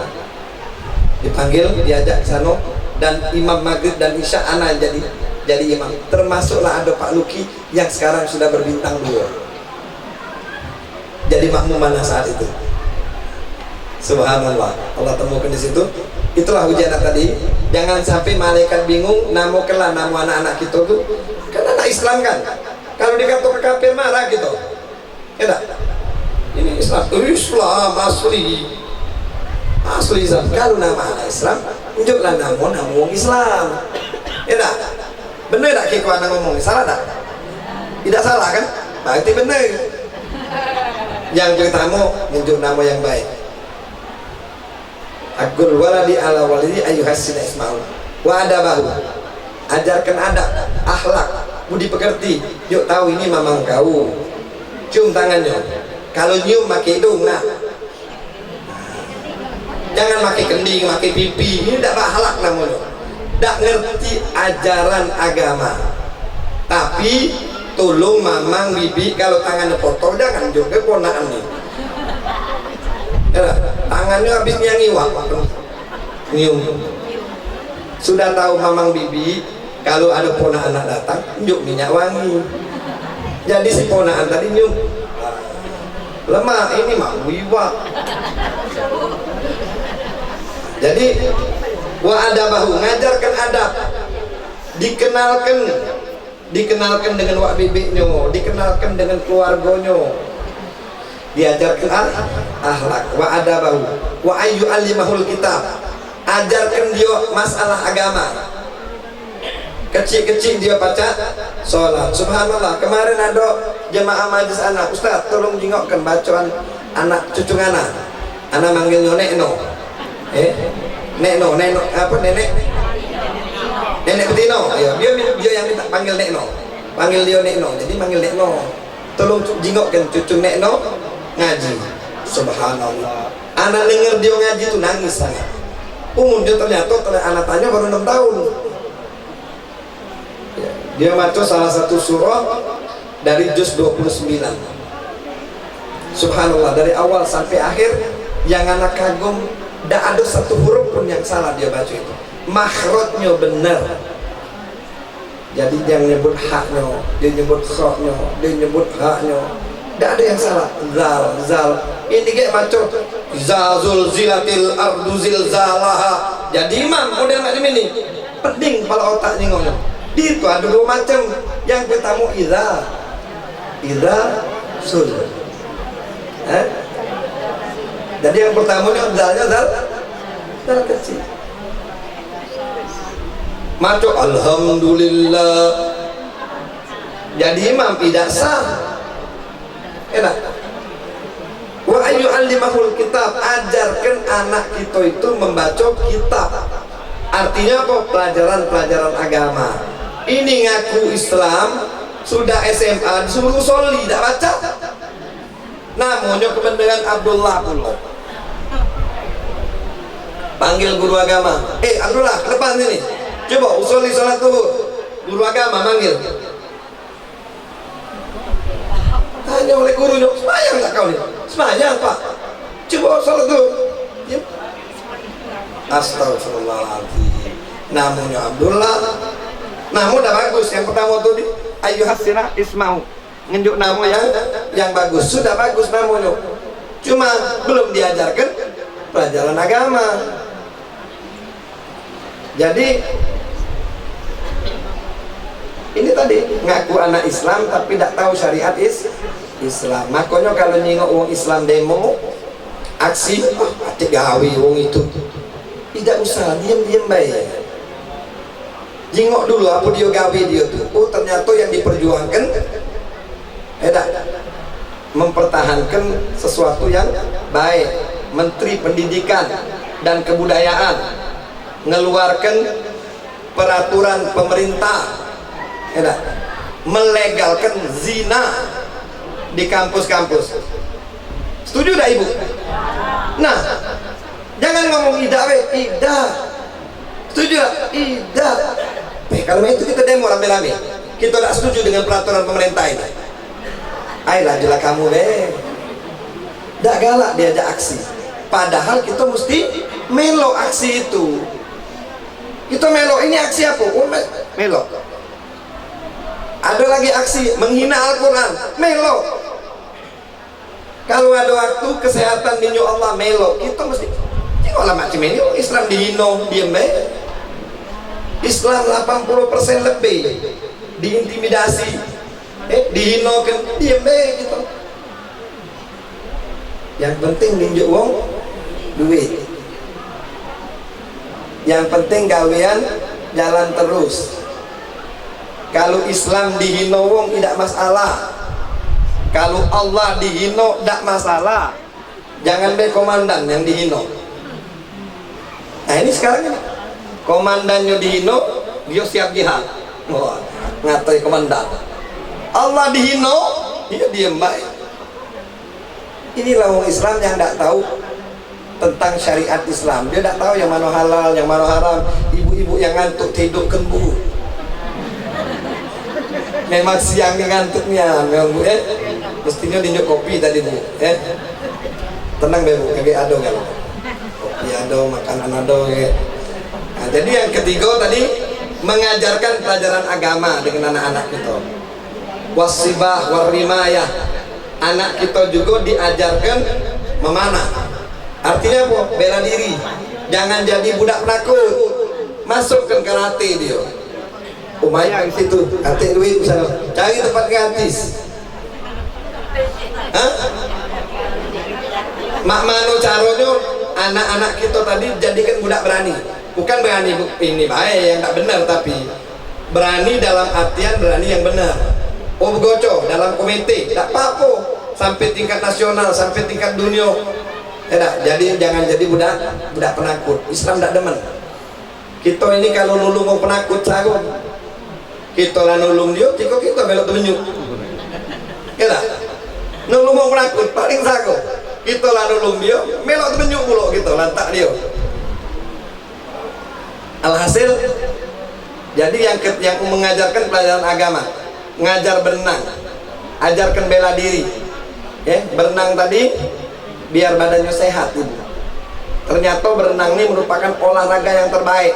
dipanggil, diajak ke sana, dan imam maghrib dan isya anak jadi imam. Termasuklah ada Pak Luki yang sekarang sudah berbintang 2 jadi makmum mana saat itu. Subhanallah, Allah temukan di situ. Itulah hujanah tadi. Jangan sampai malaikat bingung nama kelah nama anak-anak kita tuh kan anak Islam kan. Kalau dikatakan kafir marah gitu, ini Islam, Islam asli Islam. Kalau nama anak Islam unjuklah nama wong Islam, ya tak? Bener tak kiko anak ngomong, salah tak? Tidak salah kan? Berarti bener. Yang pertama unjuk nama yang baik. Agul waladi ala walidi ayyuhassina isma'u wa adabahu. Ajarkan adab, akhlak, budi pekerti. Yuk tahu ini mamang kau. Cium tangannya. Kalau nyium pakai hidung, nah. Jangan pakai kening, pakai pipi. Ini tidak akhlak namanya. Tidak ngerti ajaran agama. Tapi tolong mamang bibi kalau tangannya kotor jangan juga ponaan nih. Ya, tangannya habis nyangiwak nyium. Sudah tahu mamang bibi kalau ada ponaan anak datang njuk minyak wangi. Jadi si ponaan tadi nyium lemah, ini mah wiwa. Jadi wa adabahu, ngajarkan adab, dikenalkan dengan wak bibiknya, dikenalkan dengan keluarganya, diajarkan akhlak. Wa adabahu wa ayyu alimahul kitab, ajarkan dia masalah agama. Kecil-kecil dia baca sholat. Subhanallah, kemarin ada jemaah majlis anak, Ustaz tolong jingokkan bacaan anak cucu anak manggilnya nekno, nekno apa nenek betino, ya dia yang minta panggil nekno, panggil dia nekno, jadi panggil nekno, tolong jingokkan cucu nekno ngaji. Subhanallah, anak dengar dia ngaji tuh nangis sangat. Umurnya ternyata anak tanya baru 6 tahun. Dia baca salah satu surah dari juz 29. Subhanallah, dari awal sampai akhir yang anak kagum, tidak ada satu huruf pun yang salah dia baca itu. Makhrajnya benar. Jadi dia nyebut haknya, dia nyebut khoknya, dia nyebut haknya, tidak ada yang salah. Zal. Ini kayak baca zazul zilatil ardu zilzalaha. Jadi imam model macam ini, pening kepala otaknya ngomong. Itu ada 2 macam. Yang pertama idza sul. Jadi yang pertama zalnya zal kecil. Maco alhamdulillah. Jadi imam tidak sah. Enak. Wa ayyu alimahul kitab, ajarkan anak kita itu membaca kitab. Artinya apa? Pelajaran-pelajaran agama. Ini ngaku Islam, sudah SMA disuruh soli, tidak baca. Namanya kepentingan Abdullah pula. Panggil guru agama, Abdullah, lepas ini, coba usoli salat zuhur. Guru agama manggil. Tanya oleh gurunya, semayang nggak kau nih? Semayang Pak. Coba salat zuhur. Astagfirullahaladzim. Namanya Abdullah, namun udah bagus. Yang pertama tuh di ayyuhassina isma'u, ngenjuk nama yang bagus, sudah bagus namanya, cuma belum diajarkan pelajaran agama. Jadi ini tadi ngaku anak Islam tapi tidak tahu syariat Islam. Makanya kalau nyingok wong Islam demo aksi, atik gawe wong itu, tidak usah, diam-diam baik. Jingok dulu apa dia gawe dia tuh. Oh ternyata yang diperjuangkan mempertahankan sesuatu yang baik. Menteri Pendidikan dan Kebudayaan ngeluarkan peraturan pemerintah melegalkan zina di kampus-kampus. Setuju dah ibu? Nah, jangan ngomong tidak. Setuju? Tidak. Kalau itu kita demo rame-rame. Kita tidak setuju dengan peraturan pemerintah ini. Ayolah jelas kamu tidak galak diajak aksi. Padahal kita mesti melo aksi itu. Kita melo, ini aksi apa? Oh, melo. Ada lagi aksi menghina Al-Quran, melo. Kalau ada waktu kesehatan ninyo Allah, melo. Kita mesti Allah macam ini. Islam dihino, diam Islam 80% lebih diintimidasi, dihinokan, diam gitu. Yang penting ninjuk wong duit. Yang penting gawean jalan terus. Kalau Islam dihina wong tidak masalah. Kalau Allah dihina tidak masalah. Jangan be komandan yang dihina. Nah ini sekarang ini komandannya dihina, dia siap jihad. Wah, ngatai komandan. Allah dihina, dia diam baik. Inilah orang Islam yang tidak tahu tentang syariat Islam. Dia tidak tahu yang mana halal, yang mana haram. Ibu-ibu yang ngantuk tidur kembu. Memang siang ngantuknya, memang Bu. Mestinya dinjuk kopi tadi Bu. Tenang deh Bu, kayak ado kan. Kopi ado, makanan ado. Nah, jadi yang ketiga tadi mengajarkan pelajaran agama dengan anak-anak kita. Wasibah warimaya, anak kita juga diajarkan memanah. Artinya apa? Bela diri. Jangan jadi budak penakut. Masukkan karate dia. Umaya di situ, karate duit sana. Cari tempat gratis. Hah? Mak mano caranya anak-anak kita tadi jadikan budak berani. Bukan berani ini baik yang tak benar, tapi berani dalam artian berani yang benar. Oh goco dalam komite, tak apa-apa sampai tingkat nasional, sampai tingkat dunia. Jadi jangan jadi budak penakut. Islam tak demen. Kita ini kalau nulung orang penakut sago. Kita lah nulung dia, kita belok tunjuk. Ya tak? Nulung orang penakut paling sago. Kita lah nulung dia, melok tunjuk pula kita lantak dia. Alhasil, jadi yang mengajarkan pelajaran agama, ngajar berenang, ajarkan bela diri, berenang tadi biar badannya sehat Ibu. Ternyata berenang ini merupakan olahraga yang terbaik.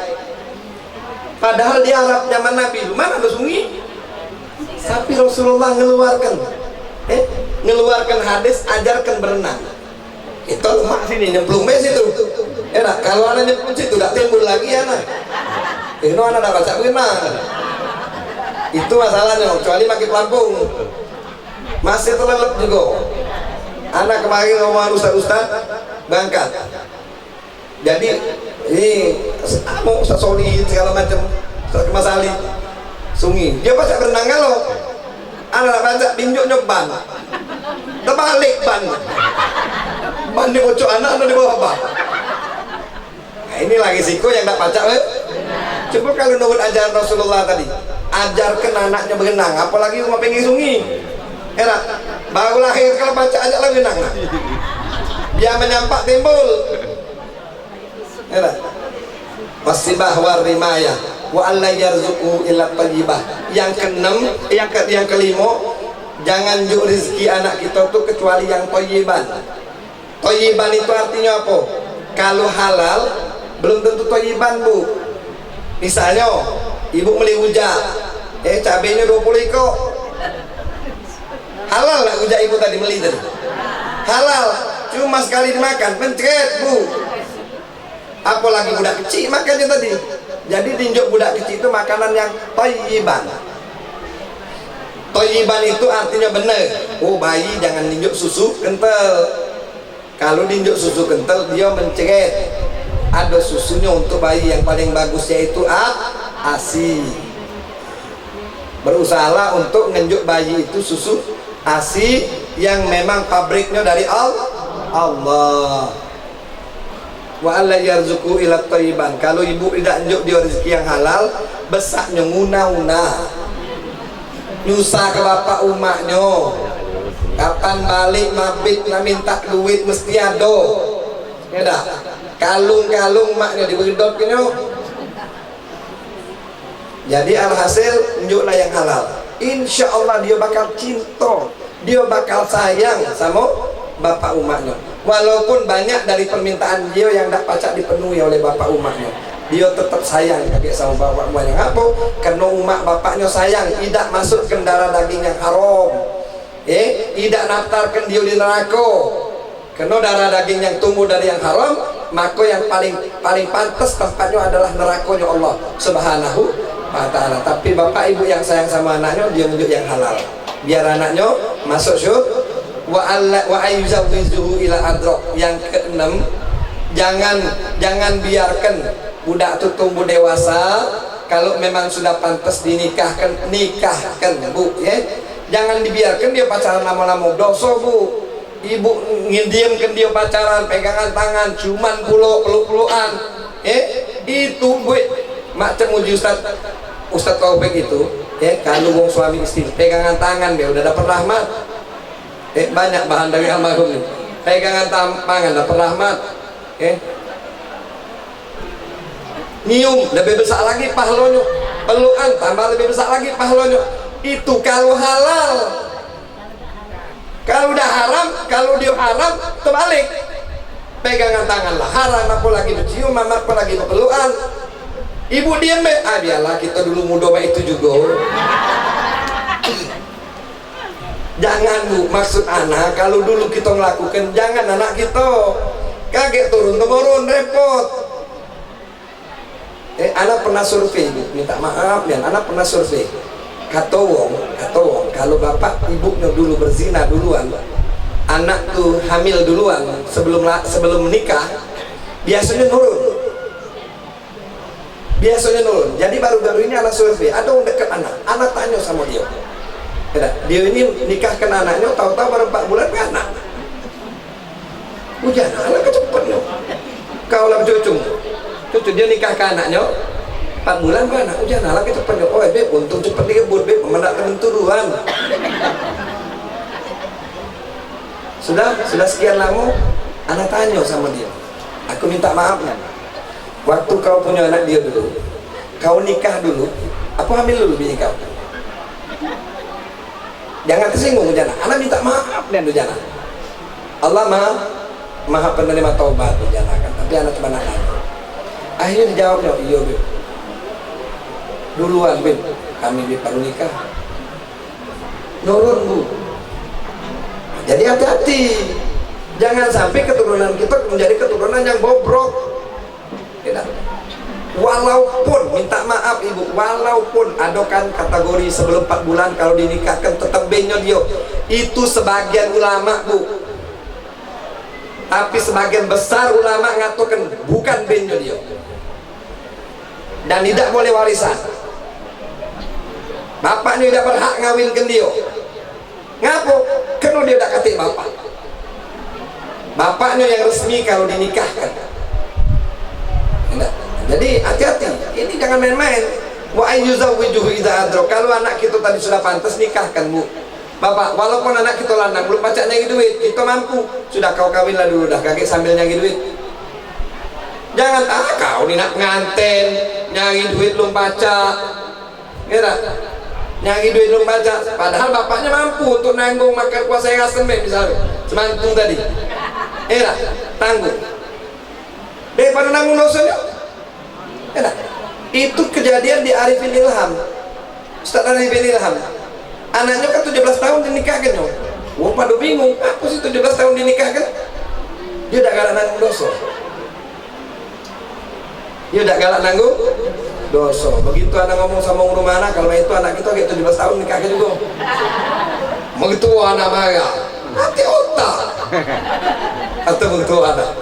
Padahal di Arab zaman Nabi, mana ada sungai? Tapi Rasulullah ngeluarkan hadis, ajarkan berenang. Itu mak sini nyemplung mes itu. Enak kalau anak nyemplung situ tidak timbul lagi anak. Itu anak dapat baca berenang. Itu masalahnya, kecuali makin pelampung. Masih terlelep juga. Anak kemarin ngomong ustaz berangkat. Jadi ini mau sasoli segala macam, Mas Ali sungi. Dia baca berenang kalau anak baca tinjuk nyoban. Terbalik ban. Ban di bocor anak di bawah ban. Nah, ini lagi siko yang tak baca. Coba kalau nurut ajaran Rasulullah tadi, ajarkan anaknya berenang, apalagi rumah pinggir sungai. Baru lahir kalau baca aja lah berenang. Dia menyampak timbul. Wasibah warimaya wa alla yarzuqu illa thayyibah. Yang keenam, yang kelima, jangan juk rezeki anak kita tuh kecuali yang thayyiban. Thayyiban itu artinya apa? Kalau halal belum tentu thayyiban Bu. Misalnya ibu beli ujak, cabenya 20 ekor. Halal lah ujak ibu tadi beli tadi. Halal, cuma sekali dimakan, pencret Bu. Apalagi budak kecil makannya tadi. Jadi tinjuk budak kecil itu makanan yang thayyiban. Thayyiban itu artinya benar. Oh bayi jangan tinjuk susu kental. Kalau tinjuk susu kental dia menceret. Ada susunya untuk bayi yang paling bagus yaitu ASI. Berusahalah untuk ngenjuk bayi itu susu ASI yang memang pabriknya dari Allah. Wa alla yarzuqu ila thayyiban. Kalau ibu tidak njuk dia rezeki yang halal, besaknya nguna-una. Nyusah ke bapak umaknya. Kapan balik mabit nak minta duit mesti ada. Ya dah. Kalung-kalung maknya dibedot kene. Jadi alhasil njuklah yang halal. Insya Allah dia bakal cinta, dia bakal sayang sama bapak umaknya. Walaupun banyak dari permintaan dia yang tak pacak dipenuhi oleh bapak umaknya, dia tetap sayang kakek sama bapak umaknya. Apa? Karena umak bapaknya sayang, tidak masuk ke darah daging yang haram, tidak naftarkan dia di neraka. Karena darah daging yang tumbuh dari yang haram, maka yang paling pantas tempatnya adalah nerakanya Allah Subhanahu wa ta'ala. Tapi bapak ibu yang sayang sama anaknya, dia menunjuk yang halal biar anaknya masuk wa ayyuzawwijuhu ila adrok. Yang keenam, jangan biarkan budak itu tumbuh dewasa. Kalau memang sudah pantas dinikahkan, nikahkan bu ya. Jangan dibiarkan dia pacaran lama-lama, dosa bu. Ibu ngidiamkan dia pacaran, pegangan tangan, cuman peluk-pelukan itu bu. Macam uji Ustaz Taufik itu ya, kalau wong suami istri pegangan tangan dia udah dapat rahmat. Banyak bahan dari almarhum ini. Pegangan tangan dapat rahmat. Nyium lebih besar lagi pahalanya. Pelukan tambah lebih besar lagi pahalanya. Itu kalau halal. Kalau udah haram, kalau dia haram terbalik. Pegangan tangan lah haram, apalagi bercium, apalagi berpelukan. Ibu diam biarlah kita dulu muda itu juga. Jangan bu, maksud anak kalau dulu kita melakukan, jangan anak kita kaget turun-temurun repot. Anak pernah survei bu, minta maaf ya, anak pernah survei. Kata wong, kalau bapak ibunya dulu berzina duluan, anak tuh hamil duluan sebelum menikah, biasanya nurun. Jadi baru-baru ini anak survei, ada yang dekat anak tanya sama dia. Dia ini nikahkan anaknya, tahu-tahu baru 4 bulan ke anak. Hujan, anak kecepet loh. Kau lah cucu dia nikahkan anaknya 4 bulan ke anak. Hujan, anak kecepet loh. Oh beb, untung cepet dikebut beb, memendak temen turuan. Sudah sekian lama, anak tanya sama dia. Aku minta maaf kan. Waktu kau punya anak dia dulu, kau nikah dulu, apa hamil dulu bini kau? Jangan tersinggung Jana. Anak minta maaf dan Jana. Allah maha penerima taubat Jana kan. Tapi anak cuma nanya. Akhirnya dijawabnya, iya beb. Duluan beb, kami beb baru nikah. Nurun bu. Jadi hati-hati. Jangan sampai keturunan kita menjadi keturunan yang bobrok. Walaupun minta maaf ibu, walaupun adokan kategori sebelum 4 bulan kalau dinikahkan tetap benyo dia, itu sebagian ulama bu, tapi sebagian besar ulama ngatakan bukan benyo dia dan tidak boleh warisan. Bapaknya tidak berhak ngawinkan dia. Ngapo? Karena dia tidak katik bapaknya yang resmi kalau dinikahkan. Jadi hati-hati, ini jangan main-main. Wa ayyuzawwijuhu idza adrak. Kalau anak kita tadi sudah pantas, nikahkan bu. Bapak, walaupun anak kita lanang belum pacak nyari duit, kita mampu. Sudah kau kawinlah dulu dah, kakek sambil nyari duit. Jangan kau ni nak nganten, nyari duit belum pacak. Kira nyari duit belum pacak. Padahal bapaknya mampu untuk nanggung makan puasa yang Senin misalnya. Semantung tadi. Tanggung. Daripada nanggung dosanya. Itu kejadian di Arifin Ilham. Ustaz Arifin Ilham, anaknya kan 17 tahun dinikahkan. Wong pada bingung, apa sih 17 tahun dinikahkan? Dia tidak galak nanggung dosa. Begitu anak ngomong sama rumah anak, kalau itu anak kita kayak 17 tahun nikahkan juga. Begitu anak marah, hati otak. Atau begitu anak.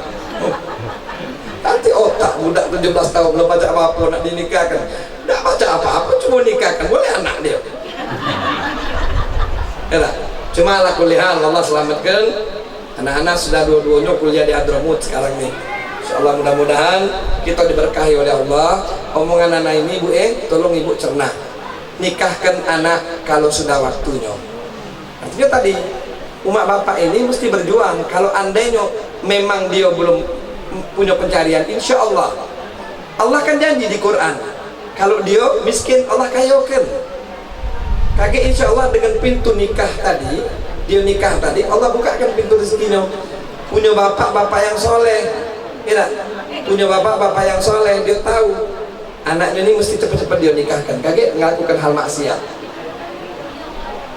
Nanti otak budak 17 tahun belum baca apa-apa nak dinikahkan. Tak baca apa-apa, cuma nikahkan, boleh anak dia. Cuma ala kulli hal Allah selamatkan. Anak-anak sudah dua-duanya kuliah di Hadramut sekarang nih. Insyaallah mudah-mudahan kita diberkahi oleh Allah. Omongan anak ini bu tolong ibu cerna. Nikahkan anak kalau sudah waktunya. Artinya tadi umat bapak ini mesti berjuang. Kalau andainya memang dia belum punya pencarian, insya Allah kan janji di Quran kalau dia miskin Allah kayakan. Kakek insya Allah dengan pintu nikah tadi, dia nikah tadi Allah bukakan pintu rezekinya. Punya bapak-bapak yang soleh, punya bapak-bapak yang soleh, dia tahu anaknya ini mesti cepat-cepat dia nikahkan. Kakek melakukan hal maksiat.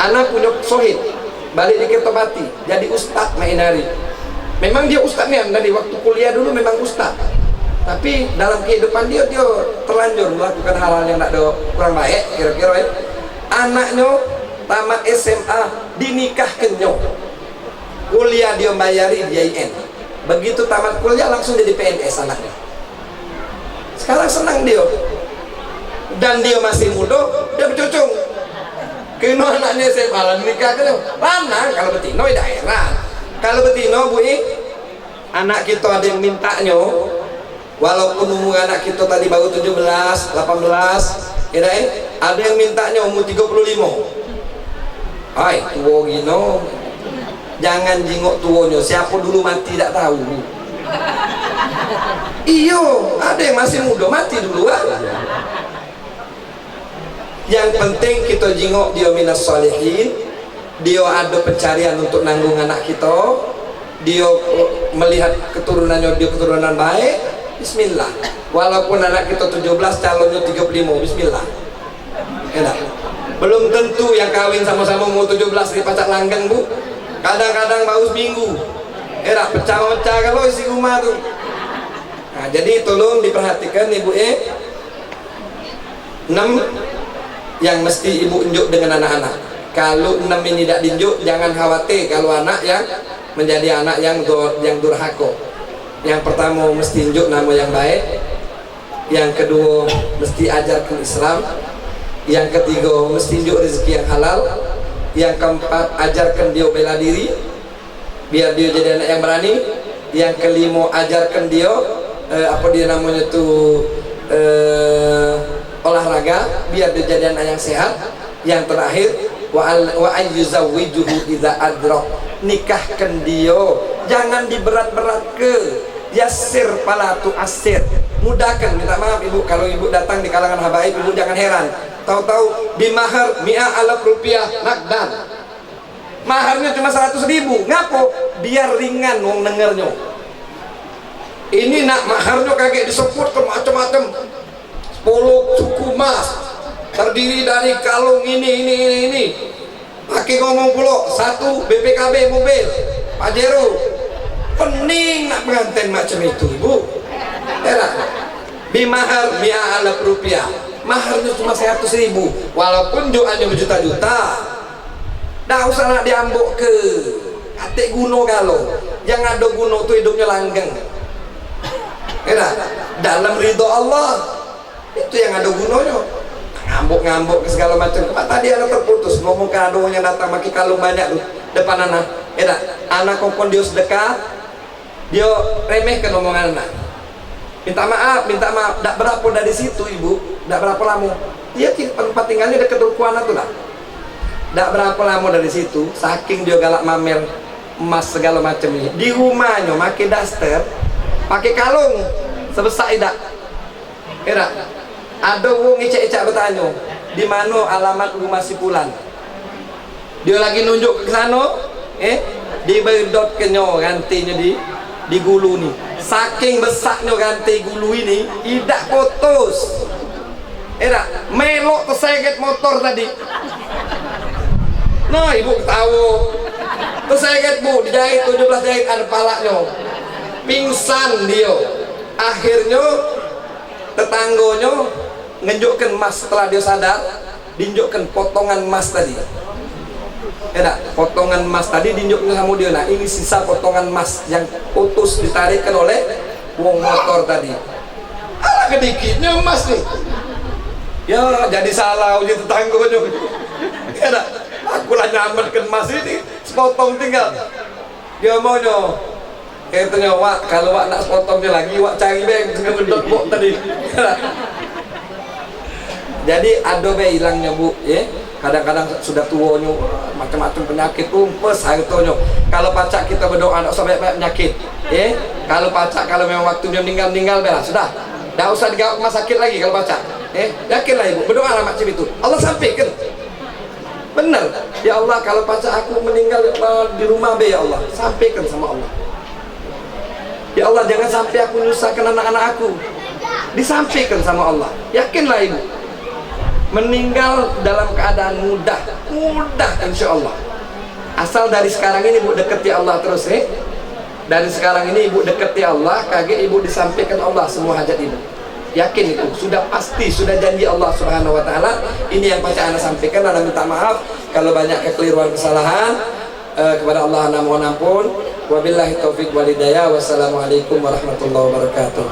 Anak punya sohid balik di Kertopati jadi ustadz mainari. Memang dia ustadznya dari waktu kuliah dulu memang ustadz, tapi dalam kehidupan dia terlanjur melakukan hal-hal yang tidak kurang baik kira-kira. Anaknya tamat SMA dinikahkannya kuliah dia bayari IAIN, begitu tamat kuliah langsung jadi PNS anaknya. Sekarang senang dia, dan dia masih muda, dia bercucung. Kena anaknya saya malah nikah kan, lanang kalau betino di daerah. Kalau betino bu, anak kita ada yang mintanya, walaupun umur anak kita tadi baru 17, 18, ya ada yang mintanya umur 35. Hai, tua gino, jangan jingok tuanya, siapa dulu mati tidak tahu. Iyo, ada yang masih muda mati duluan. Yang penting kita jingok dia minas salihin, dia ada pencarian untuk nanggung anak kita, dia melihat keturunannya, dia keturunan baik, bismillah. Walaupun anak kita 17, calonnya 35, bismillah. Enak. Belum tentu yang kawin sama-sama umur 17 di pacak langgeng bu, kadang-kadang baru seminggu. Enak, pecah-pecah kalau isi rumah tuh. Nah, jadi tolong diperhatikan ibu 6 yang mesti ibu unjuk dengan anak-anak. Kalau 6 ini tidak diunjuk, jangan khawatir kalau anak yang menjadi anak yang durhaka. Yang pertama mesti unjuk nama yang baik, yang kedua mesti ajarkan Islam, yang ketiga mesti unjuk rezeki yang halal, yang keempat ajarkan dia bela diri biar dia jadi anak yang berani, yang kelima ajarkan dia apa dia namanya tuh olahraga biar dia jadi anak yang sehat, yang terakhir wa ayyuzawwijuhu idza adrak, nikahkan dia, jangan diberat-berat ke, yasir palatu asir, mudahkan. Minta maaf ibu kalau ibu datang di kalangan habaib, ibu jangan heran tahu-tahu di mahar 100.000 rupiah nakdan, maharnya cuma 100.000. ngapo? Biar ringan wong dengernya. Ini nak maharnya kaget disebut ke macam-macam 10 suku emas terdiri dari kalung ini pakai ngomong pula 1 BPKB mobil Pajero, pening nak pengantin macam itu ibu. Bimahar 100.000 rupiah, maharnya cuma 100.000, walaupun doanya berjuta-juta. Dah usah nak diambuk ke atik guno galau, yang ada guno tuh hidupnya langgeng. Dalam ridho Allah itu yang ada gunonya. Ngambuk-ngambuk ke segala macam. Pak tadi anak terputus ngomong ke adonya datang maki kalung banyak tuh depan anak. Anak kompon dia sedekah, dia remehkan omongan anak. Minta maaf, tak berapa dari situ ibu, tak berapa lama. Dia tempat tinggalnya dekat rukuan itu lah. Tak berapa lama dari situ, saking dia galak mamer emas segala macam ini. Di rumahnya pakai daster, pakai kalung sebesar idak. Ada wong icak-icak bertanya, di mana alamat rumah si Fulan? Dia lagi nunjuk ke sana, di bedot kenyo gantinya di gulu nih. Saking besarnya ganti gulu ini, idak putus. Melok terseget motor tadi. Nah ibu tahu, terseget bu, dijahit 17 jahit ada palanya. Pingsan dia. Akhirnya tetanggonya ngenjukkan emas. Setelah dia sadar, dinjukkan potongan emas tadi. Potongan emas tadi dinjukkan sama dia. Nah ini sisa potongan emas yang putus ditarikkan oleh wong motor tadi. Alah kedikitnya emas nih. Ya jadi salah uji tetanggonya. Aku lah nyametkan emas ini, sepotong tinggal. Dia maunya katanya, wak kalau wak nak sepotongnya lagi, wak cari beng dengan bedot bok tadi. Jadi ada be hilangnya bu, kadang-kadang sudah tuanya macam-macam penyakit umpes hartonya. Kalau pacak kita berdoa tidak usah banyak penyakit, kalau pacak kalau memang waktunya meninggal bela sudah, tidak usah digawat rumah sakit lagi kalau pacak, yakinlah ibu berdoa lah macam itu, Allah sampaikan. Benar, ya Allah kalau pacak aku meninggal di rumah be ya Allah, sampaikan sama Allah. Ya Allah jangan sampai aku nyusahkan anak-anak aku, disampaikan sama Allah. Yakinlah ibu, meninggal dalam keadaan mudah insya Allah. Asal dari sekarang ini ibu deketi Allah terus, dari sekarang ini ibu deketi Allah, kaget ibu disampaikan Allah semua hajat ibu. Yakin itu, sudah pasti, sudah janji Allah Subhanahu wa Ta'ala. Ini yang pacak anak sampaikan. Anak minta maaf kalau banyak kekeliruan, kesalahan. kepada Allah ana mohon ampun. Wabillahi taufik wal hidayah. Wassalamualaikum warahmatullahi wabarakatuh.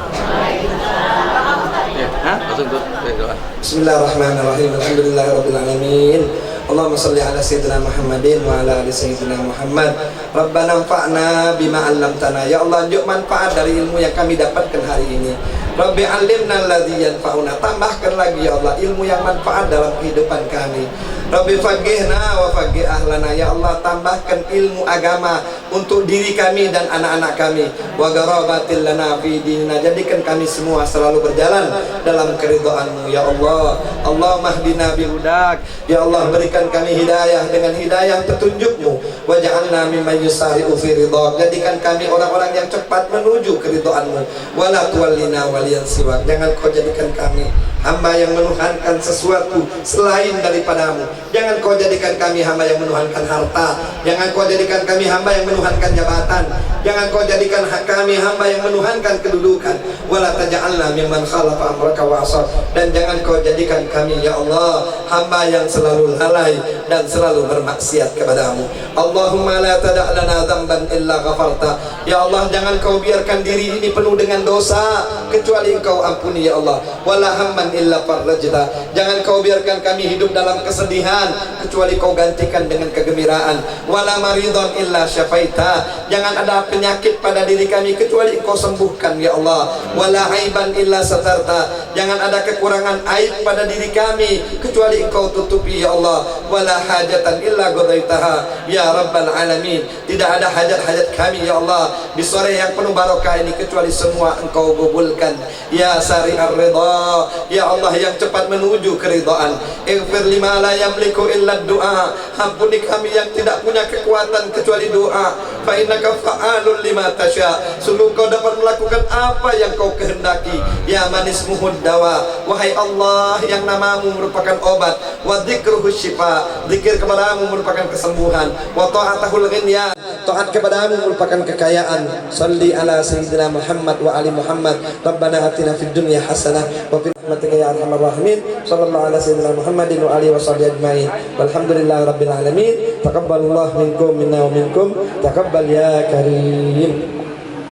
Bismillahirrahmanirrahim. Alhamdulillahirabbil alamin. Allahumma shalli ala sayyidina Muhammadin wa ala ali sayyidina Muhammad. Rabbana anfa'na bima 'allamtana. Ya Allah, unjuk manfaat dari ilmu yang kami dapatkan hari ini. Rabbi 'allimna alladzi yanfa'una. Tambahkan lagi ya Allah ilmu yang manfaat dalam kehidupan kami. Rabbi faqihna wa faqih ahlana. Ya Allah, tambahkan ilmu agama untuk diri kami dan anak-anak kami. Wa gharabatil lana fi dinina. Jadikan kami semua selalu berjalan dalam keridhaan-Mu ya Allah. Allahumma hdina bil hudak. Ya Allah, berikan kami hidayah dengan hidayah petunjuk-Mu. Waj'alna mimman yusari'u fi ridhak. Jadikan kami orang-orang yang cepat menuju keridhaan-Mu. Wala tuwallina waliyan siwak. Jangan Kau jadikan kami hamba yang menuhankan sesuatu selain daripada-Mu. Jangan Kau jadikan kami hamba yang menuhankan harta. Jangan Kau jadikan kami hamba yang menuhankan jabatan. Jangan Kau jadikan kami hamba yang menuhankan kedudukan. Wala taj'alna mimman khalafa amraka wa asar. Dan jangan Kau jadikan kami ya Allah hamba yang selalu lalai dan selalu bermaksiat kepada-Mu. Allahumma la tada' lana dzamban illa ghafarta. Ya Allah, jangan Kau biarkan diri ini penuh dengan dosa kecuali Engkau ampuni ya Allah. Wala hamman illa farajta. Jangan Kau biarkan kami hidup dalam kesedihan kecuali Kau gantikan dengan kegembiraan. Wala maridon illa syafaita. Jangan ada penyakit pada diri kami kecuali Engkau sembuhkan ya Allah. Wala aiban illa satarta. Jangan ada kekurangan aib pada diri kami kecuali Engkau tutupi ya Allah. Wala hajatan illa qadaitaha ya rabbal alamin. Tidak ada hajat-hajat kami ya Allah di sore yang penuh barokah ini kecuali semua Engkau gabulkan ya sari'ar ridha. Ya Allah yang cepat menuju keridhaan. Ighfir lima la yamliku illa du'a. Ampuni kami yang tidak punya kekuatan kecuali doa. Fa innaka fa'alun lima tasya. Sungguh Kau dapat melakukan apa yang Kau kehendaki. Ya manismuhud dawa. Wahai Allah yang namamu merupakan obat. Wa dzikruhu syifa. Zikir kepadamu merupakan kesembuhan. Wa ta'atahul ghinyan. Taat kepadamu merupakan kekayaan. Shalli ala sayyidina Muhammad wa ali Muhammad. Rabbana atina fid dunya hasanah wa fil akhirati ya arhamar rahimin. Sallallahu ala sayyidina Muhammadin wa alihi washabihi ajmain. Walhamdulillahirabbil alamin. Taqabbalallahu minkum minna wa minkum. Taqabbal ya karim.